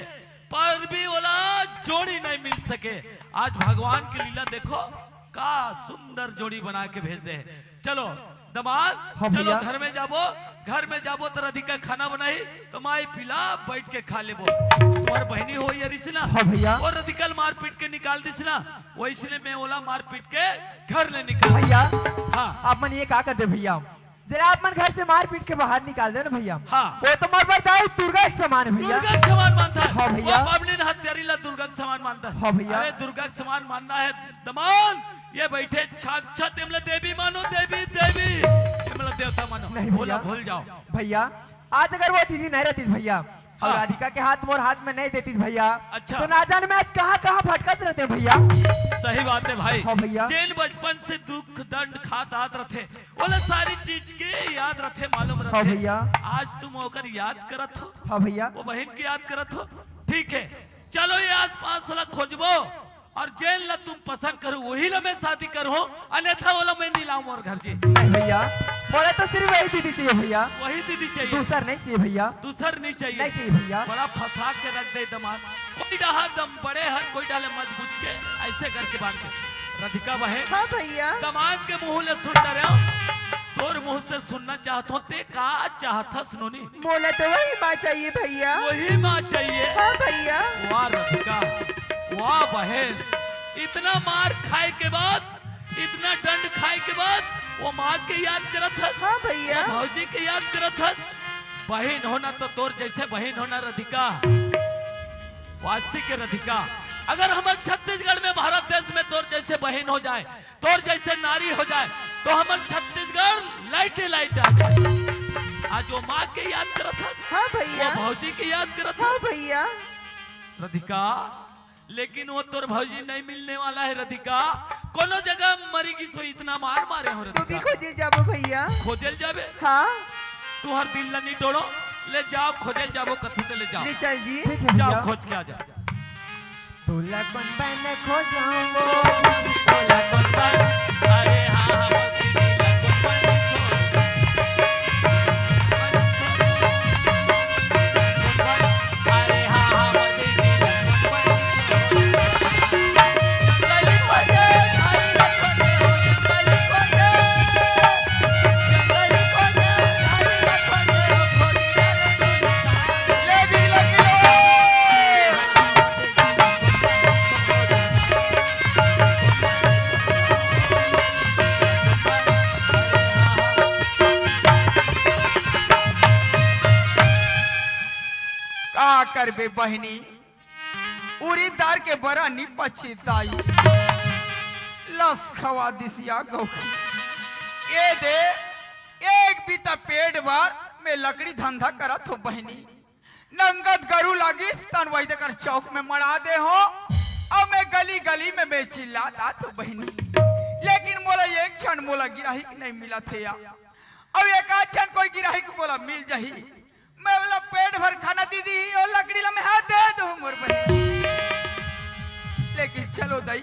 पर भी वाला जोड़ी नहीं मिल सके। आज भगवान की लीला देखो, का सुंदर जोड़ी बना के भेज दे। चलो दमाद हाँ चलो भैया। घर में जाबो, घर में जाबो तो राधिका खाना बनाई तो माई पिला बैठ के खा लेबो। तुम्हार बहनी हो या रिसना हाँ भैया। और राधिका मार पीट के निकाल दिस ना, वो इसलिए मैं ओला मार पीट के घर ले निकाल। भैया हाँ आप मन ये का कर दे भैया, जरा आप मन घर से मार पीट के बाहर निकाल दे ना भैया। हाँ। वो तो मर बरता है दुर्गा के समान है भैया। दुर्गा के समान मानता है। हाँ भैया। वो बाबली ने हत्यारी ला दुर्गा के समान मानता है। हाँ भैया। अरे दुर्गा के समान मानना है दमान, ये बैठे साक्षात तिमला देवी मानो, देवी देवी तिमला देवता मानो। नहीं बोला भैया। भूल जाओ। भैया आज अगर वो दीदी नहीं रहती भैया और हाँ। राधिका के हाथ मोर हाथ में नहीं देती भैया, अच्छा। तो ना जाने में आज कहाँ कहाँ भटकत रहते भैया। सही बात है भाई। हाँ भैया। जेल बचपन से दुख दंड खात आत रथे, बोले सारी चीज के याद रथे, मालूम रथे। हाँ भैया। आज तुम होकर याद करत हो, हाँ भैया। वो बहन की याद करत हो। ठीक है चलो ये आस पास ला खोजबो और जेल ला तुम पसंद करो वही ला मैं शादी करो, अन्यथा वाला मैं नहीं लाऊं और घर जी। नहीं भैया बोले तो सिर्फ वही दीदी चाहिए भैया, वही दीदी चाहिए, दूसर नहीं चाहिए भैया। दूसर नहीं चाहिए। नहीं चाहिए भैया। बड़ा फंसा के रख दे दमाद, कोई डाहा दम बड़े हर कोई डाले मत बुझ के ऐसे करके बांध के। राधिका बहन हाँ भैया। दमाद के मुंह ले सुन रहे हो, तोर मुंह से सुनना चाहत हो ते का चाहता सुनोनी। मोला तो वही माँ चाहिए भैया। वही माँ चाहिए। हाँ भैया। वाह राधिका, वाह बहन, इतना मार खाए के बाद, इतना दंड खाए के बाद वो माँ के याद करत हस, हाँ भैया। भौजी के याद करत हस। बहन होना तो तोर जैसे बहन होना राधिका, वास्तविक है राधिका। अगर हमारे छत्तीसगढ़ में भारत देश में तोर जैसे बहन हो जाए, तोर जैसे नारी हो जाए, तो हमारे छत्तीसगढ़ लाइटे लाइट आ जाए। आज वो माँ के याद करत हस, हाँ वो भैया। भौजी के याद करत हाँ हस। भैया। राधिका लेकिन वो तोर भौजी नहीं मिलने वाला है राधिका, कोनो जगह मरी की सो इतना मार मारे हो तू भी राधिका। खोजे जाबो भैया। खोजल जाबे, हाँ तू हर दिल ला नहीं तोड़ो, ले जाओ खोजल जाबो, कथू ते ले जाओ, ले चल जी। ठीक है जाओ भैया। खोज के आ जाओ। दूल्हा कौन बन खो जाऊंगो, अरे हाँ का करबे बहनी, उरीदार के बरा नी पछताई, लस खवा दिसिया गौखी। ये दे एक बीता पेड़ बार में लकड़ी धंधा करत हो बहनी, नंगत गरू लागी तन वही कर चौक में मरा दे हो, और मैं गली गली में बेचिल्ला तो बहनी। लेकिन मोला एक क्षण मोला गिराही नहीं मिला थे या, अब एक आध क्षण कोई गिराही को बोला मिल जाही, मैं बोला पेट भर खाना दीदी और लकड़ी ला मैं हाथ दे दूं मोर बहन। लेकिन चलो दई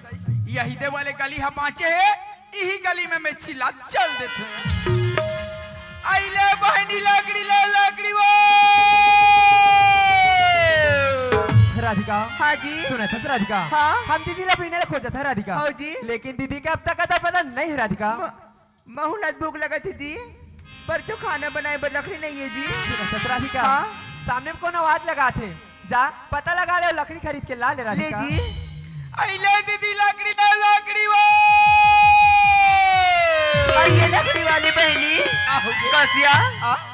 यही दे वाले गली हा पांचे है, यही गली में मैं चिल्ला चल देते। आइले बहनी लकड़ी ले लकड़ी वो। राधिका हाँ जी। सुना था राधिका, हाँ। हम दीदी ला पीने खोजा था राधिका। हाँ जी। लेकिन दीदी का अब तक अता पता नहीं है राधिका। महूनत भूख लगा थी जी, पर तो खाना बनाए पर लकड़ी नहीं है जी। सुना था राधिका, हाँ। सामने में कौन आवाज लगा थे, जा पता लगा ले, लकड़ी खरीद के ला ले ले राधिका। जी। आइले दीदी लकड़ी ले लकड़ी वो। ये लकड़ी वाली बहनी कसिया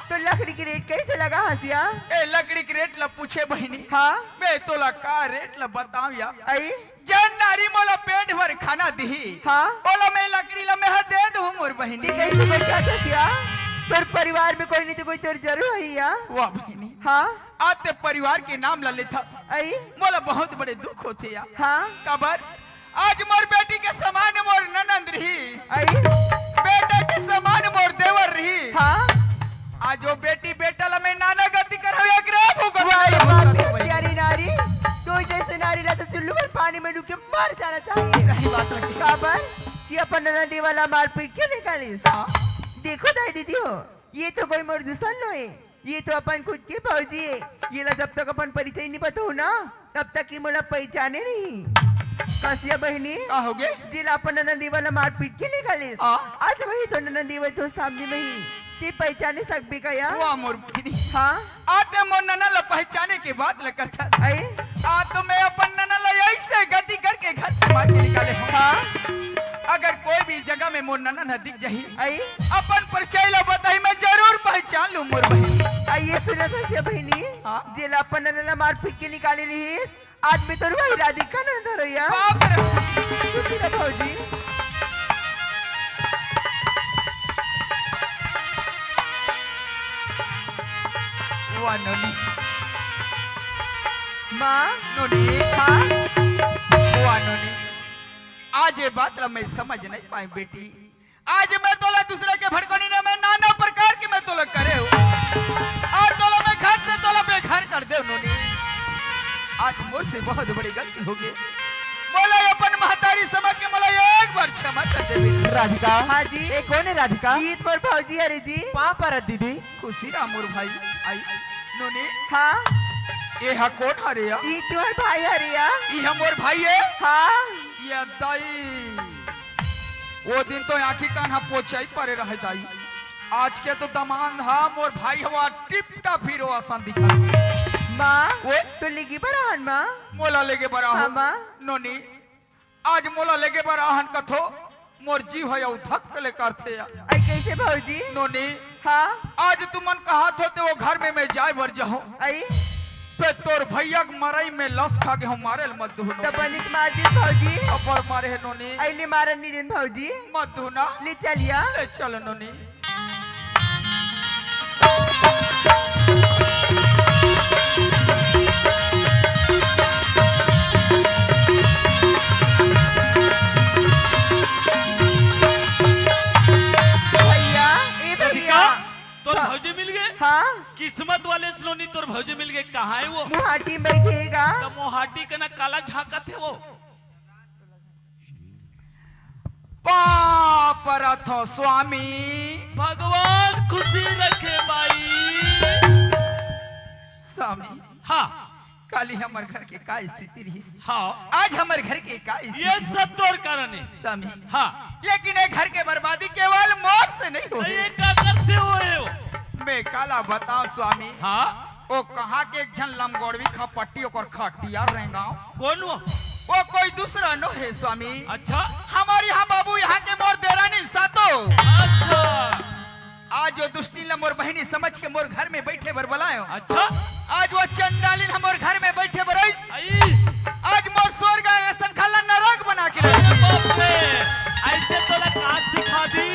तो लकड़ी की रेट कैसे लगा हसिया? ए लकड़ी की रेट ला पूछे बहनी, हाँ मैं तो ला का रेट ला बताऊं या। आई जन नारी मोला पेट भर खाना दी, हाँ बोला मैं लकड़ी ला मैं दे दूं मोर बहनी। कैसे बचा हसिया? पर परिवार में कोई नहीं तो कोई तेरे जरूर है या। वाह बहनी, हाँ आते परिवार के नाम ला लेता आई मोला बहुत बड़े दुख होते या। हाँ कबर आज मोर बेटी के समान मोर ननंद रही, आई बेटा के समान मोर देवर रही। हाँ आज वो बेटी बेटा ला मैं नाना गति कर हवे एकरे भूख वाली बात है प्यारी नारी, तो जैसे नारी रहता चुल्लू में पानी में डूब के मर जाना चाहिए। सही बात है। काबर कि अपन ननदी वाला मार पीट क्यों निकालिस? देखो दाई दीदी हो, ये तो कोई मोर दुश्मन नो है, ये तो अपन खुद के फौजी है। ये ला जब तक अपन परिचय नहीं पता हो ना, तब तक की मोला पहचाने नहीं। कासिया बहनी का हो गए जिला अपन नंदी वाला मारपीट के निकाली हाँ। आज वही तो नंदी वो तो सामने में ही ती पहचाने सक भी गया हुआ मोर बहनी हाँ आते मोर नना ला पहचाने के बाद ल करता आई आ तो मैं अपन नना ला ऐसे गति करके घर से मार के निकाले हूँ। हाँ अगर कोई भी जगह में मोर नना न दिख जाही आई अपन परिचय ला बताई मैं जरूर पहचान लूं मोर बहनी। आइए सुना कासिया बहनी हाँ। जिला अपन नंदा मारपीट के निकाली रही आज में तो वही राधिका नंदा रोया बाप रे सुनी ना भौजी हुआ नोनी माँ नोनी हाँ हुआ नोनी आज ये बात ला मैं समझ नहीं पाई बेटी। आज मैं तोला दूसरे के भड़कोनी ने मैं नाना प्रकार के मैं तोला करे हूँ आज तोला मैं घर से तोला बेघर कर दे नोनी। आज मोर से बहुत बड़ी गलती हो गई मोला अपन महतारी समझ के मोला एक बार क्षमा कर दे बेटी। राधिका हाँ जी ये कौन है राधिका गीत पर भौजी अरे जी वहाँ पर दीदी खुशी राम मोर भाई आई नोनी हाँ ये हा कौन हरे या ये तुम्हारे भाई हरिया ये मोर भाई है हाँ ये दाई वो दिन तो आखी कान्हा पोछाई परे रहे दाई आज के तो दमान हा मोर भाई हवा टिप टाप हीरो आसान दिखा माँ वो तो लिखी पर आहन माँ मोला लेके बरा हाँ हो माँ नोनी आज मोला लेके बरा आहन कथो मोर जीव है धक ले करथे या आई कैसे भौजी नोनी हाँ आज तुमन कहा थो ते वो घर में मैं जाए बर जाऊं आई पे तोर भैया के मरई में लस खा के हम मारे मत दुनो तब बनिक मार दी भौजी अपर मारे है नोनी आई ले मारन नहीं दिन भौजी मत दुना ले चलिया ले चल नोनी भैया ए भैया तोर भौजी मिल गए हाँ किस्मत वाले सलोनी तोर भौजी मिल गए कहाँ है वो मुहाटी में बैठेगा तो मोहाटी का ना काला झाका थे वो पाप रथो स्वामी भगवान खुशी रखे भाई स्वामी हाँ काली हमारे घर के का स्थिति रही हाँ आज हमारे घर के का ये स्थिति सब तोर कारण है स्वामी हाँ लेकिन ये घर के बर्बादी केवल मौत से नहीं हो ये काकर से हुए हो मैं काला बताओ स्वामी हाँ वो कहा के एक झन लमगोड़वी खपट्टी और खटियार रहेगा कौन वो कोई दूसरा नो है स्वामी अच्छा हमारे यहाँ बाबू यहाँ के मोर देरानी सातो अच्छा आज जो दुष्टी मोर बहनी समझ के मोर घर में बैठे बर बुलायो अच्छा आज वो चंडालिन हमोर घर में बैठे बरइस आई आज मोर स्वर्ग स्थल खाला नरक बना के अरे रखी बाप रे ऐसे तो लगा सिखा दी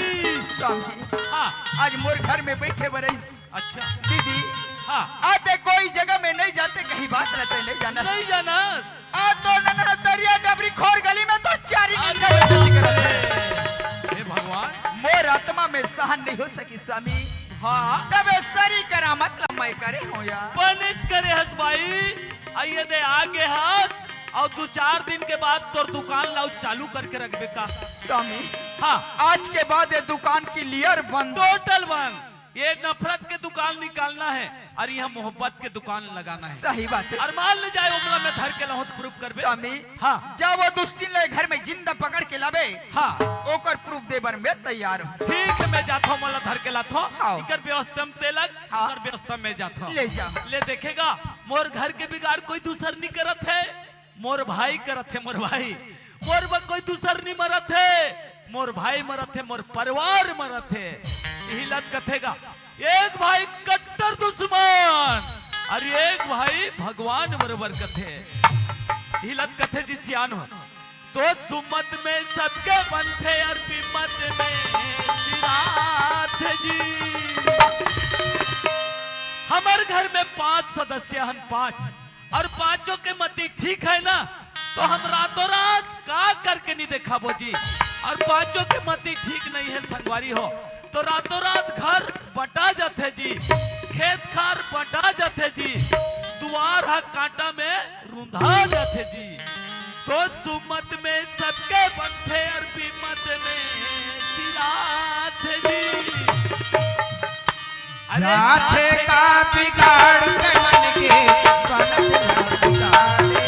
स्वामी हाँ आज मोर घर में बैठे बरइस अच्छा दीदी हाँ आते कोई जगह में नहीं जाते कहीं बात रहते नहीं जाना नहीं जाना आ तो नन्ना दरिया डबरी खोर गली में तो चारी नींद अरे में चली कर हे भगवान मोर आत्मा में सहन नहीं हो सकी स्वामी हाँ तबे सरी करामत लम्बाई करे हो यार बनिज करे हस भाई आइए दे आगे हस और 2-4 दिन के बाद तोर दुकान लाउ चालू करके रखबे का स्वामी हाँ आज के बाद ये दुकान की लियर बंद टोटल बंद ये नफरत के दुकान निकालना है और यहाँ मोहब्बत के दुकान लगाना है सही बात है और मान ले जाए ओकरा में धर के लहोत प्रूफ करबे स्वामी हाँ जब वो दुष्टी ले घर में जिंदा पकड़ के लावे हाँ ओकर प्रूफ देबर में तैयार हूँ ठीक है मैं जाता हूँ मला धर के लाथो हाँ। इकर व्यवस्था में तेलक हाँ। इकर व्यवस्था में जाता हूँ ले जाओ ले देखेगा मोर घर के बिगाड़ कोई दूसर नहीं करत है मोर भाई करत है मोर भाई मोर बा कोई दूसर नहीं मरत है मोर भाई मरत है मोर परिवार मरत है यही लत कथेगा एक भाई कट्टर दुश्मन और एक भाई भगवान बराबर कथे यही लत कथे जी सियान हो तो सुमत में सबके बनते और विमत में सिराथ जी हमारे घर में 5 सदस्य हैं 5 और 5 के मती ठीक है ना तो हम रातों रात का करके नहीं देखा बोजी और 5 के मती ठीक नहीं है संगवारी हो तो रातों रात घर बटा जाते जी खेत खार बटा जाते जी दुआर हा कांटा में रुंधा जाते जी तो सुमत में सबके बनते और विमत में सिराथ जी जाते का बिगाड़ के मन के बनत ना बिगाड़े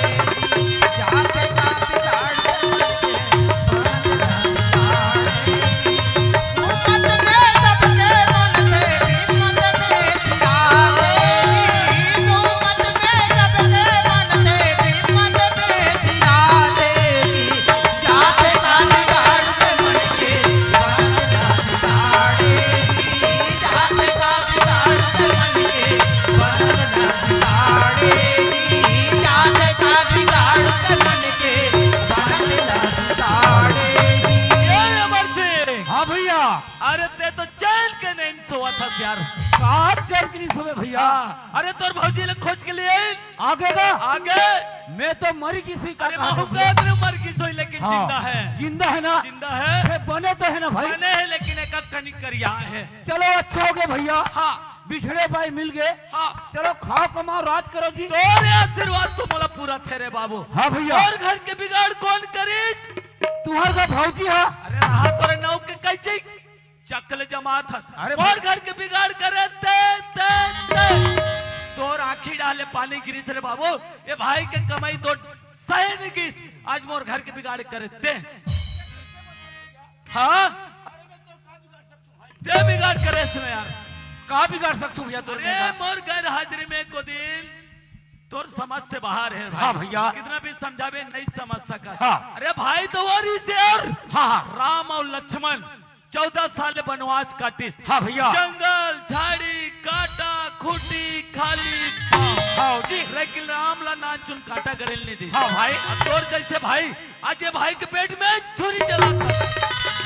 जाते का बिगाड़ के यार। कहाँ चल गिरी सुबह भैया? हाँ, अरे तोर भौजी ले खोज के लिए आगे का आगे। मैं तो मरी किसी का अरे कहा था महूका भैया। तेरे मर की सोई लेकिन हाँ, जिंदा है। जिंदा है ना? जिंदा है। अरे बने तो है ना भाई? बने है लेकिन एक कनिक करिया है। चलो अच्छा हो गया भैया, हाँ बिछड़े भाई मिल गए। हाँ, चलो खाओ कमाओ राज करो जी। तोरे आशीर्वाद तो मोला पूरा थे रे बाबू। हाँ भैया। और घर के बिगाड़ कौन करिस? तुम्हारे का भौजी है? अरे रहा तोरे नाव के कैसे चकल जमात है। अरे और घर के बिगाड़ करे तोर आँखी डाले पानी गिरिस रे बाबू। ये भाई के कमाई तो सहे नहीं गिस, आज मोर घर के बिगाड़ करे ते। हाँ ते बिगाड़ करे इसमें यार। कहाँ बिगाड़ सकता हूँ भैया? तो अरे मोर गैर हाजिरी में को दिन तोर समझ से बाहर है भाई। हाँ भैया। कितना भी समझावे नहीं समझ सका। हाँ। अरे भाई तो वारी से और हाँ राम और लक्ष्मण 14 साल वनवास काटिस। हाँ भैया। जंगल झाड़ी काटा खूटी खाली हाँ जी। लेकिन राम ला ना चुन काटा गड़ेल नहीं दी। हाँ भाई। अब तोर जैसे भाई आज ये भाई के पेट में छुरी चला था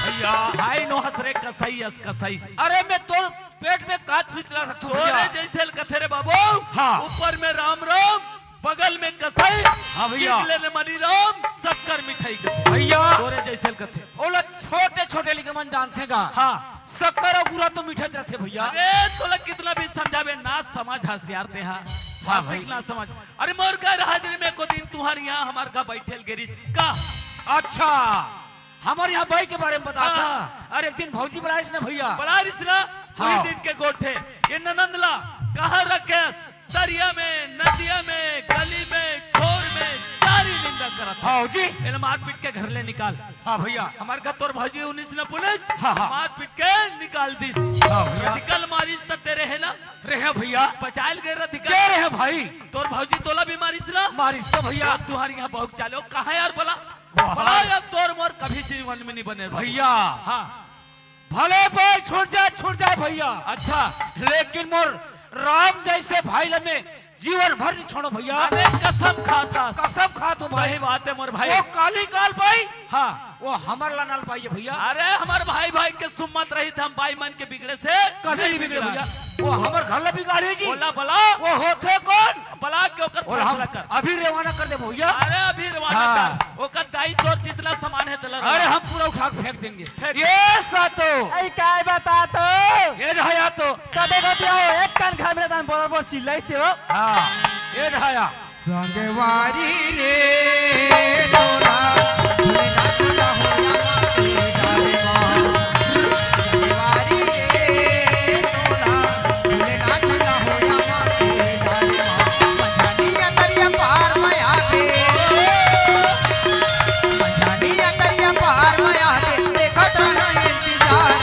भैया। भाई नो हसरे कसाई अस कसाई। अरे मैं तो पेट में काट छुरी चला सकता हूँ तोरे भैया। जैसे कथे रे बाबू। हाँ। ऊपर में राम राम, बगल में कसाई। हाँ भैया। चिकले ने मनी राम, शक्कर मिठाई कथे भैया। तोरे जैसे कथे। ओला छोटे छोटे लिखे मन जानते गा। हाँ। शक्कर और गुरा तो मीठे रहते भैया। अरे तोला कितना भी समझावे ना समझ हसियार ते हाँ। हाँ वास्तविक ना समझ। अरे मोर घर हाजिरी में को दिन तुम्हारे यहाँ हमार का बैठेल गिरिस का। अच्छा हमारे यहाँ भाई के बारे में बता था। हाँ। अरे एक दिन भौजी बुलाइस ना भैया। बड़ा रिश्ता हाँ। वही दिन के गोठे ये ननंदला कहाँ रखे? दरिया में, नदिया में, गली में, खोर में चारी निंदा करा था। हाँ जी। इन मार पीट के घर ले निकाल। हाँ भैया। हमार का तोर भाजी 19 ने पुलिस हाँ, हाँ। मार पीट के निकाल दिस। हाँ भैया। निकल मारिस त तेरे है ना रहे भैया। बचायल गए रहा क्या रहे भाई? तोर भाजी तोला भी मारिस ना। मारिस तो भैया। तुम्हारी यहाँ बहुत चालो कहा यार बोला वाह। बोला यार तोर मोर कभी जीवन में नहीं बने भैया हाँ। भले भाई छूट जाए भैया। अच्छा लेकिन मोर राम जैसे भाई लमे जीवन भर नहीं छोड़ो भैया। अरे कसम खाता कसम खा तो भाई। सही बात है मोर भाई। वो काली काल भाई हाँ वो हमार ला नाल पाइए भैया। अरे हमार भाई भाई के सुम्मत रही थे हम भाई मन के बिगड़े से कभी नहीं बिगड़े भैया। वो हमार घर ला बिगाड़े जी। बोला बला वो होते कौन? बला के ओकर और हम फैसला कर। अभी रवाना कर दे भैया। अरे अभी रवाना हाँ। कर ओकर दाई तोर जितना सामान है तला अरे हम पूरा उठा के फेंक देंगे। फेंक। ये सातो अरे काय बता तो ये रहा तो कदे कदे आओ एक कान खा मेरे तान बोल बोल चिल्लाई से हो। हाँ ये रहा संगवारी रे तोरा भुलना चला हो संगवारी रे तोरा भुलना चला हो पंजानिया दरिया पार में आके पंजानिया दरिया पार में आके देखत रहा इंतजार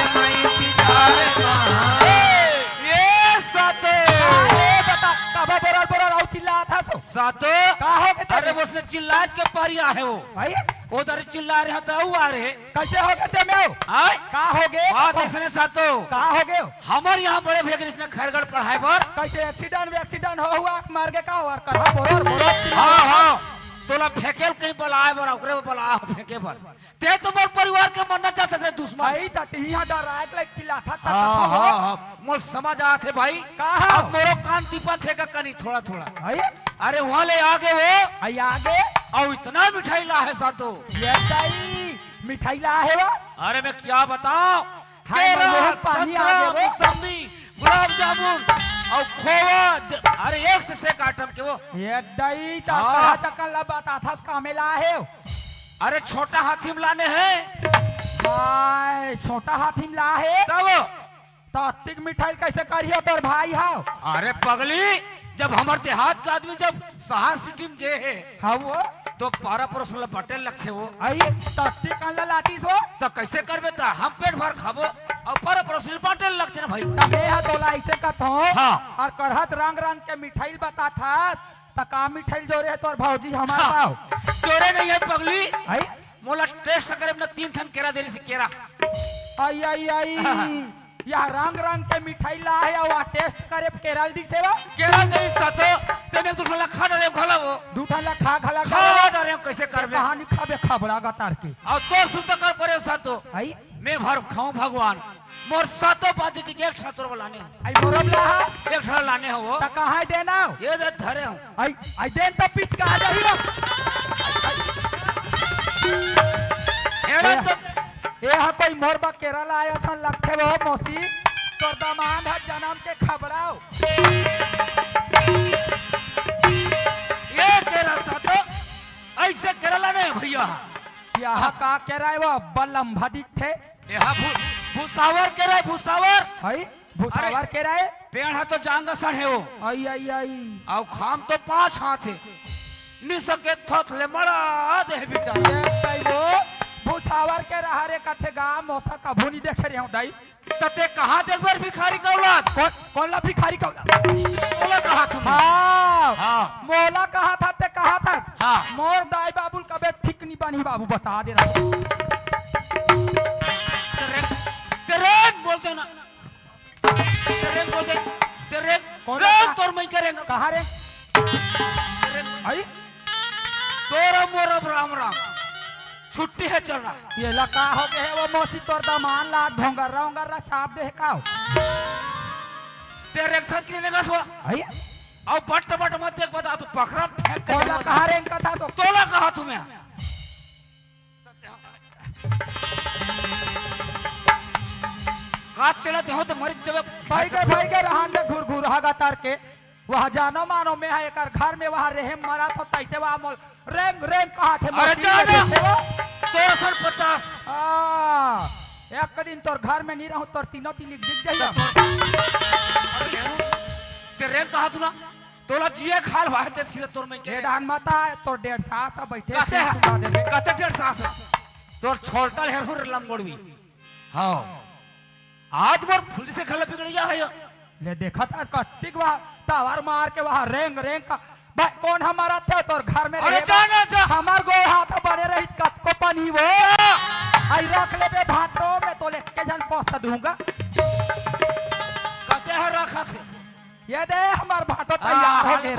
ये सातो अरे बता कबा बोरा बोरा आओ चिल्ला था सो सातो का हो गए अरे उसने चिल्लाज के परिया है वो भाई उधर चिल्ला रहे तो वो आ रहे कैसे हो गए ते में आए का हो गए बात ऐसे सातो का हो गए हमारे यहाँ बड़े भैया कृष्ण खैरगढ़ पढ़ाई पर कैसे एक्सीडेंट हो हुआ मार के का और कर बोरा बोरा हाँ हाँ तोला फेंके कहीं बलाए बर ओकरे बला फेंके बर ते तो मोर परिवार के मरना चाहते थे दुश्मन। भाई तटिया डर रहा है लाइक चिल्ला था हाँ हाँ हाँ मोर समझ आते भाई। कहाँ? अब मोरो कान टिपा थे का कनी थोड़ा थोड़ा। भाई अरे वहाँ ले आगे वो आई आगे और इतना मिठाई ला है सातो। ये दाई मिठाई ला है वो अरे मैं क्या बताऊं हाय, केरा, मनमोहन पानी आ गया वो। मौसमी गुलाब जामुन और खोवा अरे एक से एक आइटम के वो। ये दाई हाँ। तक ला बता था कामे ला है अरे छोटा हाथी में लाने हैं भाई छोटा हाथी में ला है तब तो अतिक मिठाई कैसे करियो तोर भाई हाउ अरे पगली जब हमारे देहात का आदमी जब शहर सिटी में गए है हाँ वो तो पारा परोस पटेल लगते वो आई तत्ती कान ला लाती सो तो कैसे करबे ता हम पेट भर खाबो और पारा परोस पटेल लगते ना भाई। तबे हा तोला ऐसे कथ हो हाँ। और करहत रंग रंग के मिठाई बता था तका मिठाई जो रे तोर भौजी हमार पाओ चोरे नहीं है पगली आई मोला टेस्ट करे अपना 3 ठन केरा देने से केरा आई आई आई यह रंग रंग के मिठाई ला है और टेस्ट करे केरल दी सेवा केरा देने सातो ते में दूसरा खा डरे खोला वो दूठा ला खा खला खा डरे कैसे करबे कहानी खाबे खबड़ा गतार के और तो सुत कर परे सातो आई मैं भर खाऊं भगवान मोर सातों बाजी की एक सातों को लाने हो आई मोरब लाहा एक साथ लाने हो वो त कहां देना ये दे धरे हो आई देन त पिच कहां जाही रो एड़ा तो ए हा कोई मोरबा केरला आया सन लगथे वो मौसी तोर दामाद है जन्म के खबराओ ये केरा सातो ऐसे केरला नहीं भैया यह का केराय वो बलम भदिक थे यहाँ भूसावर केरा भूसावर हई भूसावर केराय पेड़ है तो जांगा सर है वो आई आई आई और खाम तो 5 हाथ है निसके थोथले मरा दे बेचारा ये कइबो भूसावर के रहा रे कथे गांव मौसा का भूनी देखे रे हूं दाई तते कहाँ देखबर भिखारी का औलाद कौन ला भिखारी का बोला कहा तुम हाँ हाँ मोला कहा था ते कहा था हाँ मोर दाई बाबुल कबे ठीक नहीं बनी बाबू बता दे रहा तेरे बोल देना तेरे बोल दे तेरे कौन रे सा? तोर मैं करेंगे कहा रे आई तोरा मोरा राम राम छुट्टी है चल रहा ये लका हो गए है वो मौसी तोर दामान ला ढोंगर रा छाप दे काओ तेरे खत के लेगा सो आई और बट मत देख बता तू पकड़ा फेंक के कौन ला कहा रे इनका था तो तोला कहा तुम्हें काट चलाते हो तो मर जब भाई के रहन दे घुर घुर हागा तार के वह जानो मानो में है एकर घर में वहां रहम मरा तो तैसे वहां मोल रेंग कहा थे अरे मौसी जाना के थे वो। तोरा सन 50 एक दिन तोर घर में नहीं रहूं तोर तीनों तीन दिख जाइए तेरे कहा तू ना तोला जिए खाल वाहते छिले तोर में के डान माता तोर 1.5 साल बैठे कहते सुना दे हैं कहते 1.5 साल तोर छोड़ता है हुर लंगोड़वी हां आज मोर फुल से खले बिगड़ गया है ले देखा था कट्टिक वहां टावर मार के वहां रेंग का भाई कौन हमारा थे तोर घर में अरे जाना जा हमार गो हाथ बने रही कत को पानी वो आई रख ले बे भाटो में तो ले के जन पहुंचा दूंगा कहते हैं रखा थे ये दे हमार भाटो तैयार हो गए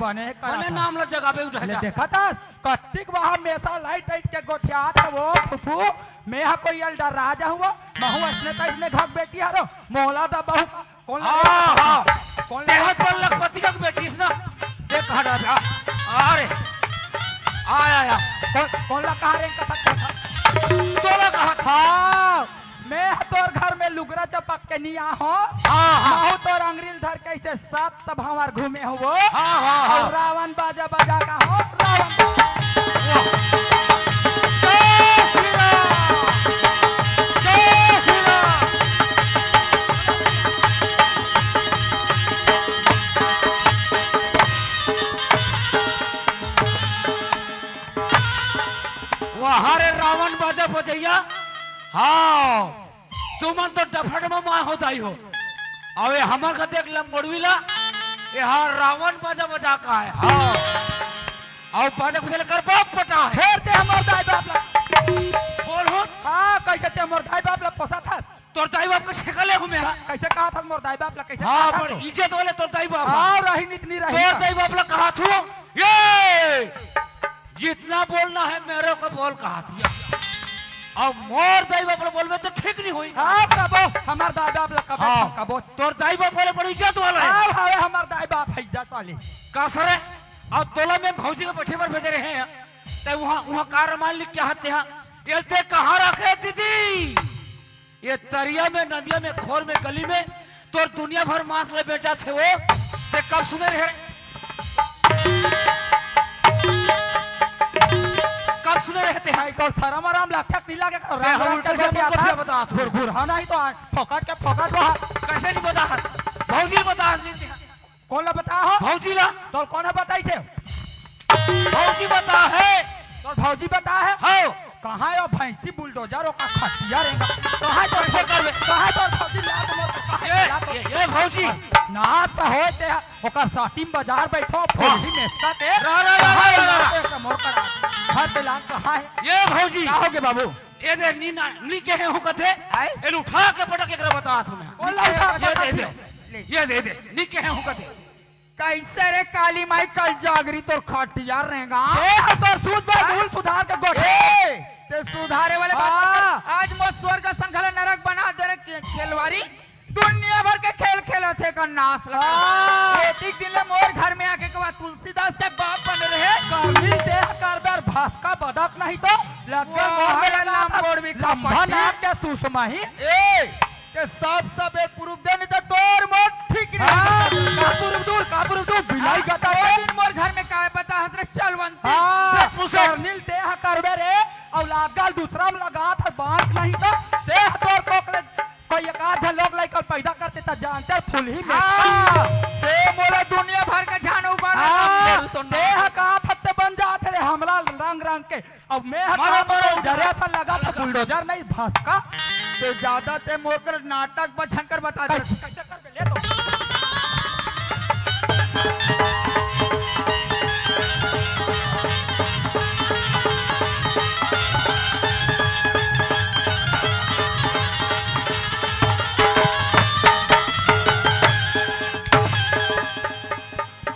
बने नाम ला जगह पे उठा ले जा देखा था कट्टिक वहां मेसा लाइट के गोठिया था वो फुफू मैं हा कोई एल्डर राजा हुआ महू असने ता इसने घक बेटी हारो मोला दा बहु कौन हां कौन तेहत पर लखपति का बेटी इस ना देख हटा जा अरे आया कौन ला कहा रे कथा तोला कहा हां मैं तोर घर में लुगरा चपक के निया हो हां महू तोर अंग्रेज धर कैसे सात तब हमार घूमे हो वो हां और रावण बाजा बजा का हो रावण हरे रावण बाजा बजैया हाँ तुमन तो डफड़ में माँ होता ही हो अबे हमर का देख लंगोड़वीला ये हाँ रावण बाजा बजा का है हाँ और बाजा बजा कर बाप पटा है फेर ते हमर दाई बाप ला बोल हो हां कैसे ते हमर दाई बाप ला पोसा था तोर दाई बाप का ठेकले हूँ मैं कैसे कहा था हमर दाई बाप ला कैसे हाँ पर इज्जत वाले तोर दाई बाप हां रही इतनी रही तोर दाई बाप ला कहा थू ये जितना बोलना है मेरे को बोल कहा थी अब मोर दाई बाप बोलबे तो ठीक नहीं हुई हां कबो हमर दाई बाप ला कबो हाँ। कबो तोर दाई बाप वाले बड़ी इज्जत वाला है हां हां हमर दाई बाप है इज्जत वाले का सर है और तोला में भौजी के बैठे पर भेजे रहे हैं तो वहाँ कार मान लिख क्या हते हैं ये ते कहाँ रखे दीदी ये तरिया में नदिया में खोर में गली में तोर दुनिया भर मांस ले बेचा थे वो ते कब सुने रहे कब सुने रहते हैं भाई को शर्म आराम लगता नहीं लागे उल्टा से हमको क्या बता तू? घुर हां नहीं तो फोकट के फोकट वहां कैसे नहीं बता भौजी बता कौन ला बता हो भौजी ला तो कौन बताई से भौजी बता है तो भौजी बता है हाँ कहाँ है भैंसी बुलडोजर का खटिया रहेगा कहाँ तो कैसे करबे? कहाँ तो भौजी लात मोर के कहाँ ये भौजी नाच होते है ओकर साटिम बाजार बैठो फौजी नेस्ता के रा मोर करा घर पे लात कहाँ है ये भौजी क्या होगे बाबू ये दे नी के हो कथे एन उठा के पटक एकरा बता तुम्हें कौन ला उठा के ये दे नी के हो कथे कैसे रे काली माई कल जागरी तोर खटिया रहेगा तो सूद में भूल सुधार के गोठे ते सुधारे वाले बात आज मोर स्वर्ग संखला नरक बना दे रे खेलवारी दुनिया भर के खेल खेले थे का नाश लगा खेती दिन ले मोर घर में आके के बाद तुलसीदास के बाप बन रहे कामिल देह कारबार भास्का बदक नहीं तो लटके मोर में लंबोड़ भी खा बना के सुषमा ही ए के सब ए प्रूफ दे नहीं तो तोर मोर ठीक नहीं कापुर दूर बिलाई गता ओ दिन मोर घर में का पता हतरे चलवंती कामिल देह कारबार रे औलाद गाल दूसरा में लगा था बांस नहीं तो देह तोर कोकले कोई एक आधा लोग लाइक पैदा करते त जानते फुल ही में ते मोला दुनिया भर का जानो उगाना तो देह का फत्ते बन जाते रे हमला रंग रंग के अब मैं जरा सा लगा था बुलडोजर नहीं भास्का ते ज्यादा ते मोर कर नाटक बचन कर बता दे कैसे कर ले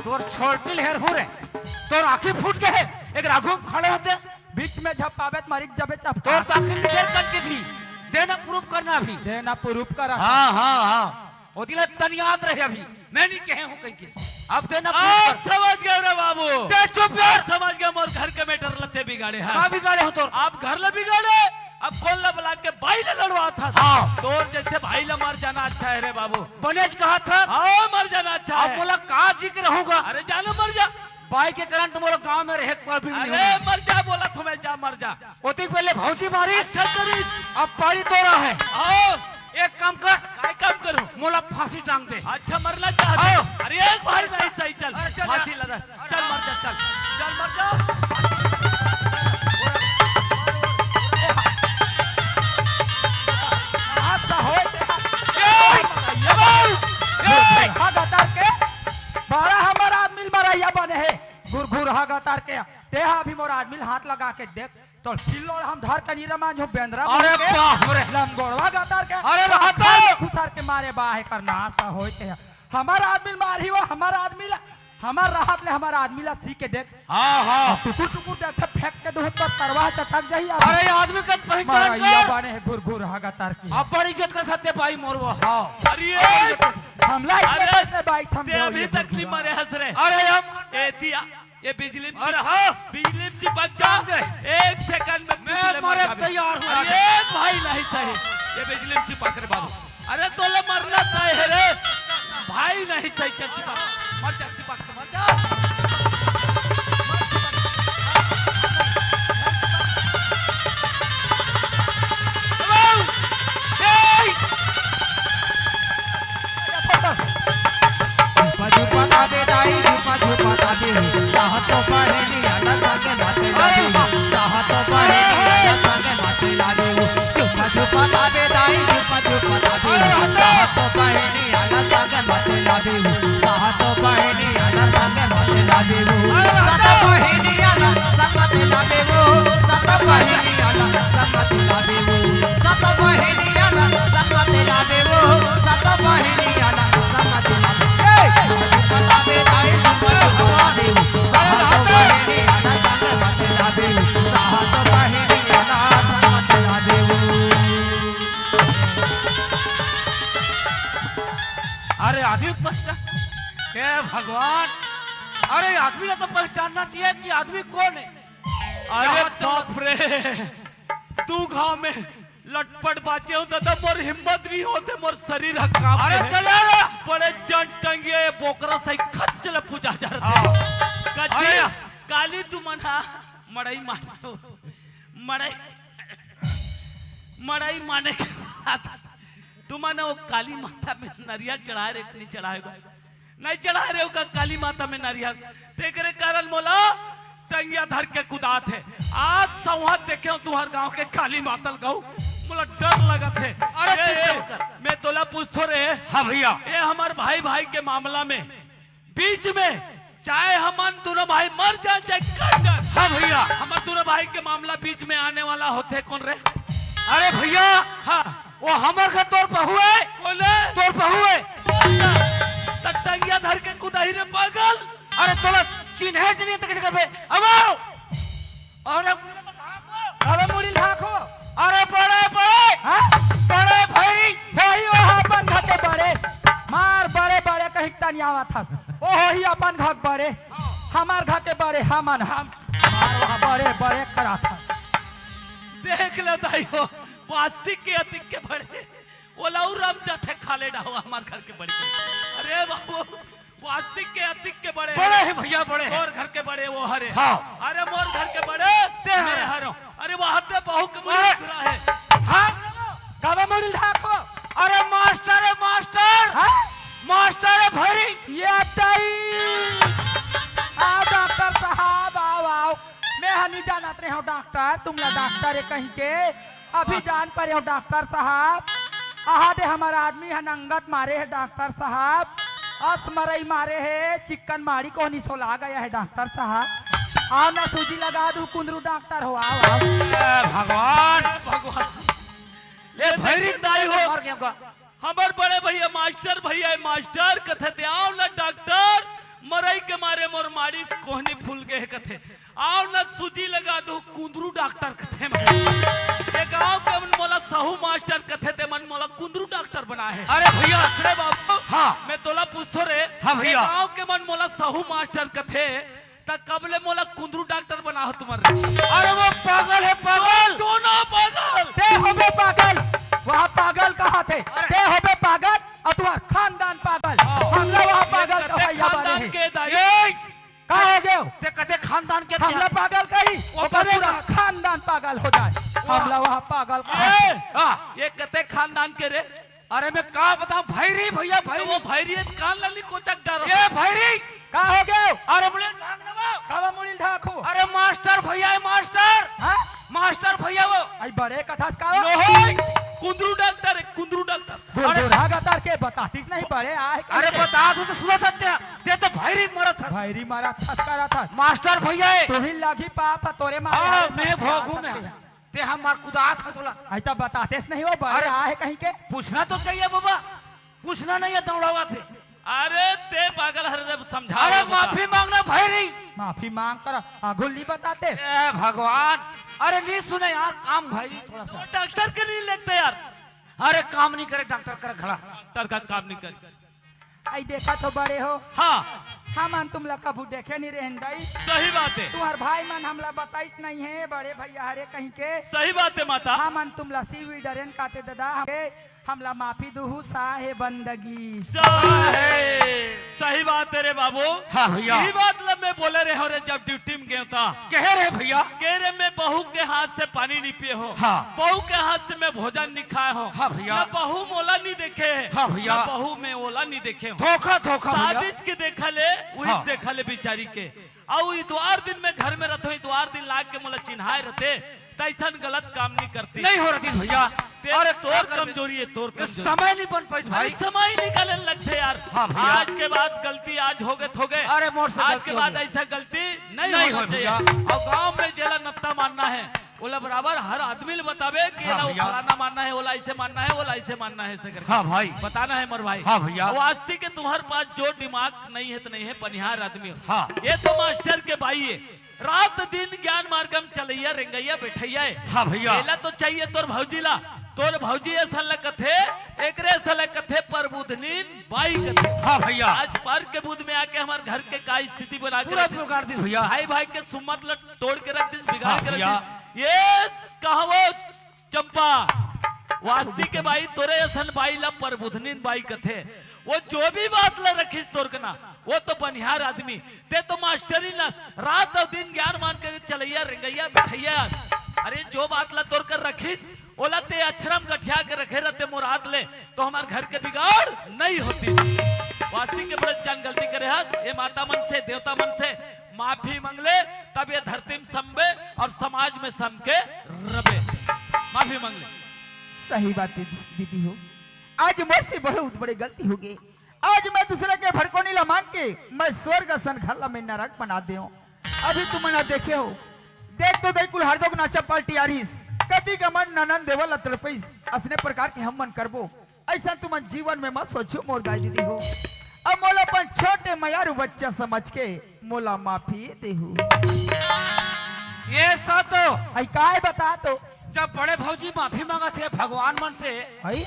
तो छोटी लहर हो रे तोर आंखें फूट के है एक राघव खड़े होते बीच में झपावे मारी जबे चप तोर तो आंखें देर कंची थी देना प्रूफ करना अभी देना प्रूफ कर हां ओ दिले तन याद रहे अभी मैं नहीं कहे हूं कहीं के अब देना आप समझ गए रे बाबू ते चुप यार समझ गए मोर घर के मैटर लते बिगाड़े हैं का बिगाड़े हो तोर आप घर ले बिगाड़े अब कौन ला बुला के भाई ने लड़वा था तोर जैसे भाई ला मर जाना अच्छा है रे बाबू बनेज कहा था हाँ मर जाना अच्छा है अब बोला का जिक्र होगा अरे जाना मर जा भाई के कारण तुम्हारे गांव में रहे पर भी नहीं अरे मर जा बोला तुम्हें जा मर जा ओती पहले भौजी मारी अच्छा करी अब पारी तोरा है आओ एक काम कर काय काम करूं मोला फांसी टांग दे अच्छा मरना चाहते आओ। अरे एक भाई नहीं सही चल अरे चल फांसी यार। लगा चल मर जा चल मर जा बड़ा हमारा आदमी मरैया बने है घुर गतार के तेहा अभी मोर आदमी हाथ लगा के देख तो सिल्लो हम धर के नीरा मान जो बेंद्रा अरे बाप रे लंगोड़वा गतार के अरे रहता खुतार के मारे बाहे करना सा होते है हमारा आदमी मारी वो हमारा आदमी ला हमार राहत ले हमारा आदमी ला सी के देख हां टुकुर टुकुर देख फेंक के दो तो तरवा चटक जाई अरे आदमी का पहचान कर बने है घुर गतार की अब बड़ी इज्जत कर सकते भाई मोरवा हां अरे हमला इतने भाई ते अभी तक नहीं मरे हंस रहे अरे हम एतिया ये बिजली बिजली चिपक जा एक सेकंड में मरे तैयार हूं अरे एक भाई नहीं सही ये बिजली चिपक रे बाबू अरे तोले मरना तय है रे भाई नहीं सही चल चिपक मर जा चिपक के मर जा अरे आदमी पहचान हे भगवान अरे आदमी का तो पहचानना चाहिए कि आदमी कौन है अरे बाप रे तू गांव में लटपट बाचे हो दादा मोर हिम्मत नहीं होते मोर शरीर काम अरे चले बड़े जंट टंगे बोकरा सही खच्चल पूजा जा रहा अरे काली तू मना मड़ई मानो मड़ई माने के बाद तू माने वो काली माता में नारियल चढ़ाए रे नहीं चढ़ाएगा नहीं चढ़ा रहे का काली माता में नारियल तेरे कारण मोला टंगिया धर के कुदात है आज संवाद देखे तुम्हार गांव के काली मातल गौ मुला डर लगत है अरे मैं तोला पूछतो रे हाँ भैया ये हमार भाई भाई के मामला में बीच में चाहे हमन दोनों भाई मर जाए चाहे कट जाए हाँ भैया हमार दोनों भाई के मामला बीच में आने वाला होते कौन रे अरे भैया हाँ वो हमार का तोर बहू है बोले तोर बहू है तट्टा टंगिया धर के कुदाही रे पागल। अरे तोला चिन्हे नहीं तक जगह पे अब आओ। अरे अबे मुड़ी ढाको अरे बड़े बड़े हां बड़े भाई वही ओ अपन घाटे बड़े मार बड़े बड़े कहिता नहीं आवा था ओ ही अपन घाट बड़े हमार घाटे बड़े हमन हम मार वहाँ बड़े बड़े करा था देख ले दाई हो वास्तिक के अतिक के बड़े वो लाऊ राम जाते खाले डाहो हमार घर के बड़े। अरे बाबू वास्तिक के अतिक के बड़े बड़े हैं भैया बड़े हैं। मोर घर के बड़े वो हरे। हाँ। अरे मोर घर के बड़े मैं हरो। अरे वहां ते बहू के मुंह खुला है। हाँ कबे मुड़ी ढाको अरे मास्टर है मास्टर हां मास्टर है भाई ये अटाई आओ डॉक्टर साहब आओ आओ मैं हनी जानत रहे हो डॉक्टर तुम ला डॉक्टर है कहीं के अभी जान पर हो डॉक्टर साहब आहा दे हमारा आदमी है नंगत मारे है डॉक्टर साहब असमरई मारे है चिकन मारी को निसो ला गया है डॉक्टर साहब आओ ना सूजी लगा दूं कुंदरू डॉक्टर हो आओ आओ भगवान भगवान ये भैरी दाई हो मार गया का हमार बड़े भैया मास्टर कथे ते आओ ना डॉक्टर मरई के मारे मोर माड़ी कोहनी फूल गए कथे आओ ना सूजी लगा दो कुंदरू डॉक्टर कथे ये गांव के मन मोला सहू मास्टर कथे ते मन मोला कुंदरू डॉक्टर बना है। अरे भैया अरे बाबू हाँ मैं तोला पूछतो रे हाँ भैया। ये गांव के मन मोला सहू मास्टर कथे त कबले मोला कुंदरू डॉक्टर बना हो तुम्हारे। अरे वो पागल है पागल दोनों पागल ते होबे पागल वहाँ पागल कहाँ थे ते होबे पागल और तुम्हार खानदान पागल हम लोग वहाँ पागल का भैया बने खानदान हैं के दाई कहाँ हो गए ते कते खानदान के हम लोग पागल कहीं ओकर पूरा खानदान पागल हो जाए हम लोग वहाँ पागल ए, हाँ ये कते खानदान के रे अरे मैं का बताऊं भैरी भैया तो भैरी वो भैरियत कान लली कोचक डर ये भैरी कहाँ हो गए अरे मुझे ढाक नवा कब मुड़ी ढाको अरे मास्टर भैया है मास्टर हाँ मास्टर भैया वो आई बड़े कथा का लोहोई कुंदरू डॉक्टर है कुंदरू डॉक्टर। अरे भागतर के बतातीस नहीं बड़े आए अरे बता दो तो सुना था ते तो भैरी मरत था भैरी मारा थसकरा था मास्टर भैया है तू ही लागी पाप तोरे मारे हाँ हाथ मैं में भोगू आ में सकते हैं। ते हम मार कुदा था तोला आई तो बतातेस नहीं हो बड़े अरे- आए कहीं के पूछना तो चाहिए बाबा पूछना नहीं है दौड़ावा थे अरे ते पागल हर जब समझा अरे रहे बता। माफी मांगना भैरी माफी मांग कर आगुल नहीं बताते ए भगवान अरे नहीं सुने यार काम भैरी थोड़ा सा डॉक्टर के नहीं लगते यार अरे काम नहीं करे डॉक्टर कर खड़ा डॉक्टर का काम नहीं कर। आई देखा तो बड़े हो हाँ हम तुम लोग कभू देखे नहीं रहें दाई सही बात है तुम्हार भाई मन हमला बताइस नहीं है बड़े भैया हरे कहीं के सही बात है माता। हम तुम लसी हुई डरेन काते दादा हमला माफी दुहु साहे बंदगी सही बात है रे बाबू। हाँ भैया। यही बात लब मैं बोले रहे हो रे जब ड्यूटी में गया था कह रहे भैया कह रहे मैं बहू के हाथ से पानी नहीं पिए हो। हाँ। बहू के हाथ से मैं भोजन नहीं खाए हो। हाँ भैया। ना बहू मोला नहीं देखे है। हाँ भैया। ना बहू में ओला नहीं देखे हो। धोखा धोखा भैया सादिश के देखा ले वही हाँ। देखा ले बेचारी के और इतवार दिन में घर में रहते इतवार दिन लाग के मोला चिन्हाए रहते तैसा गलत काम नहीं करती। नहीं हो रही भैया अरे तोर कमजोरी है तोर कमजोरी। समय नहीं बन पाई भाई भाई समय निकालने लगते यार। हाँ भैया। आज के बाद गलती आज हो गए अरे मोर से आज गलती के हो बाद गई। ऐसा गलती नहीं नहीं होना हो चाहिए। भैया। और गांव में जेला नत्ता मानना है ओला बराबर हर आदमी ने बतावे कि हाँ एला भैया। फलाना मानना है ओला ऐसे मानना है ओला ऐसे मानना है ऐसे करके हाँ भाई बताना है मोर भाई। हाँ भैया। वास्ती के तुम्हारे पास जो दिमाग नहीं है तो नहीं है पनिहार आदमी हो। हाँ। ये तो मास्टर के भाई है रात दिन ज्ञान मार्गम चलैया रेंगैया बैठैया है। हाँ भैया। एला तो चाहिए तोर भौजी ला तोर भौजी ऐसा लगथे एकरे से लगथे प्रबुधनीन बाई कथे। हाँ भैया आज पर के बुध में आके हमारे घर के का स्थिति बना के पूरा रख दी। बिगाड़ दी भैया भाई भाई के सुमत ल तोड़ के रख दिस बिगाड़ हाँ के रख भैया। दिस। ये कहवो चंपा वास्ती के भाई तोरे असन बाई ला प्रबुधनीन बाई कथे वो जो भी बात ला रखिस तोर के ना वो तो बनिहार आदमी ते तो मास्टरी नस रात और दिन ज्ञान मान के चलैया रेंगैया बैठैया। अरे जो बात ला तोड़ कर रखिस ओला ते अक्षरम गठिया के रखे रहते मुराद ले तो हमारे घर के बिगाड़ नहीं होती। वास्ती के बड़े जान गलती करे हस ये माता मन से देवता मन से माफी मांगले तब ये धरती में संबे और समाज में सम के रबे माफी मांगले। सही बात दीदी हो आज मुझसे बहुत बड़ी गलती हो गई। आज मैं दूसरे के भड़कोनी ला मान के मैं स्वर्ग सन घरला में नरक बना दे हूं। अभी तुम ना देखे हो देख तो देख कुल हरदोग नाचा पार्टी आरिस कति का मन ननन देवल तड़पैस असने प्रकार के हम मन करबो ऐसा तुम जीवन में मत सोचो मोर दाई दीदी हो। अब मोला अपन छोटे मयारू बच्चा समझ के मोला माफी देहू। ये सातो आई काय बता तो जब बड़े भौजी माफी मांगा थे भगवान मन से आई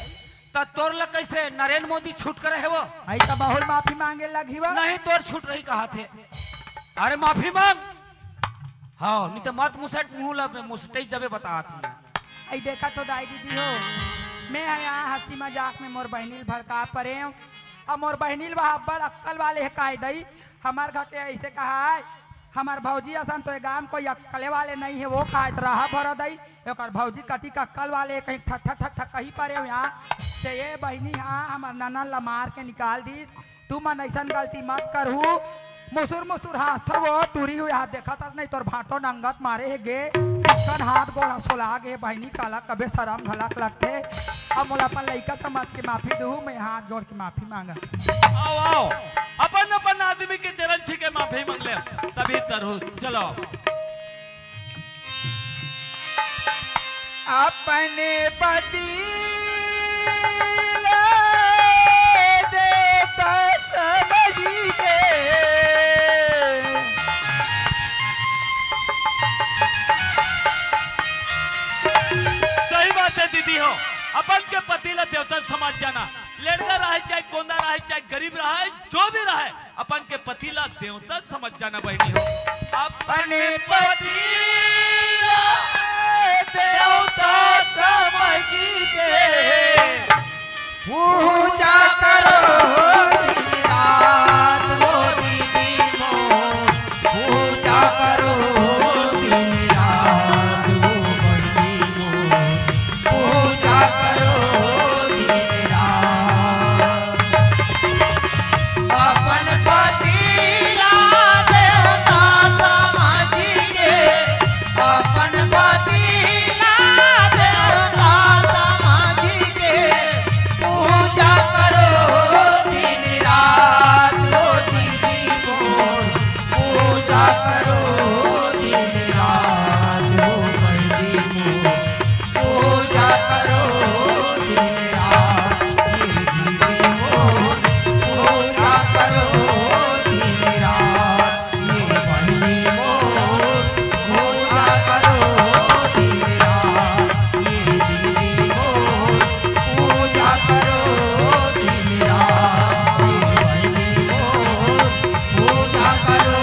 तब तोर लग कैसे नरेंद्र मोदी छूट करे है वो आई तो बहुल माफी मांगे लगी बा नहीं तोर छूट रही कहा थे अरे माफी मांग हाँ नहीं तो मत मुसट मुंह लब मुसटे जबे बता मैं आई देखा तो दाई दीदी हो मैं यहाँ हंसी मजाक में मोर बहनील भड़का परे हूँ और मोर बहनील बहाबर अक्कल वाले है काहे दई हमार घर के ऐसे कहा है हमार भौजी असन तो गांव कोई अक्कले वाले नहीं है वो कहा रहा भर दई एक भौजी कटी का अक्कल वाले कहीं ठक ठक ठक ठक कहीं परे हो यहाँ से ये बहनी हाँ हमार ननन ला मार के निकाल दीस तू मन ऐसा गलती मत करहू मुसुर हाथ वो टूरी हुई हाथ देखा था नहीं तोर भाटो नंगत मारे है गे चिकन हाथ गोड़ा सोला गे बहनी काला कबे शरम भलक लगते अब मोला अपन लइका समझ के माफी दू मैं हाथ जोड़ के माफी मांगा आओ आओ अपन अपन आदमी के चरण छी के माफी मांग ले तभी तरह चलो अपने पति सही बात है दीदी हो अपन के पति ला देवता समझ जाना लड़का रहे चाहे कोंदा रहे चाहे गरीब रहे जो भी रहे अपन के पति ला देवता समझ जाना बहनी हो अपने पति ला देवता समझ के पूजा करो दिन रात वो दीदी को पूजा करो दिन रात वो बहनी को पूजा करो दिन रात अपन पति ला देवता समझ के अपन पति ला देवता समझ के पूजा करो दिन रात वो दीदी मोर पूजा करो दिन रात वो बहनी मोर पूजा करो दिन रात ये दीदी मोर पूजा करो दिन रात ये बहनी मोर पूजा करो दिन रात ये दीदी मोर पूजा करो दिन रात ये बहनी मोर पूजा करो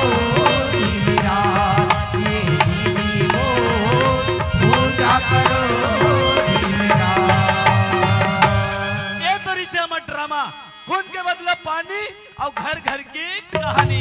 दिन रात ये दीदी मोर पूजा करो दिन रात ये तरी से हमारा ड्रामा खून के बदले पानी और घर घर की कहानी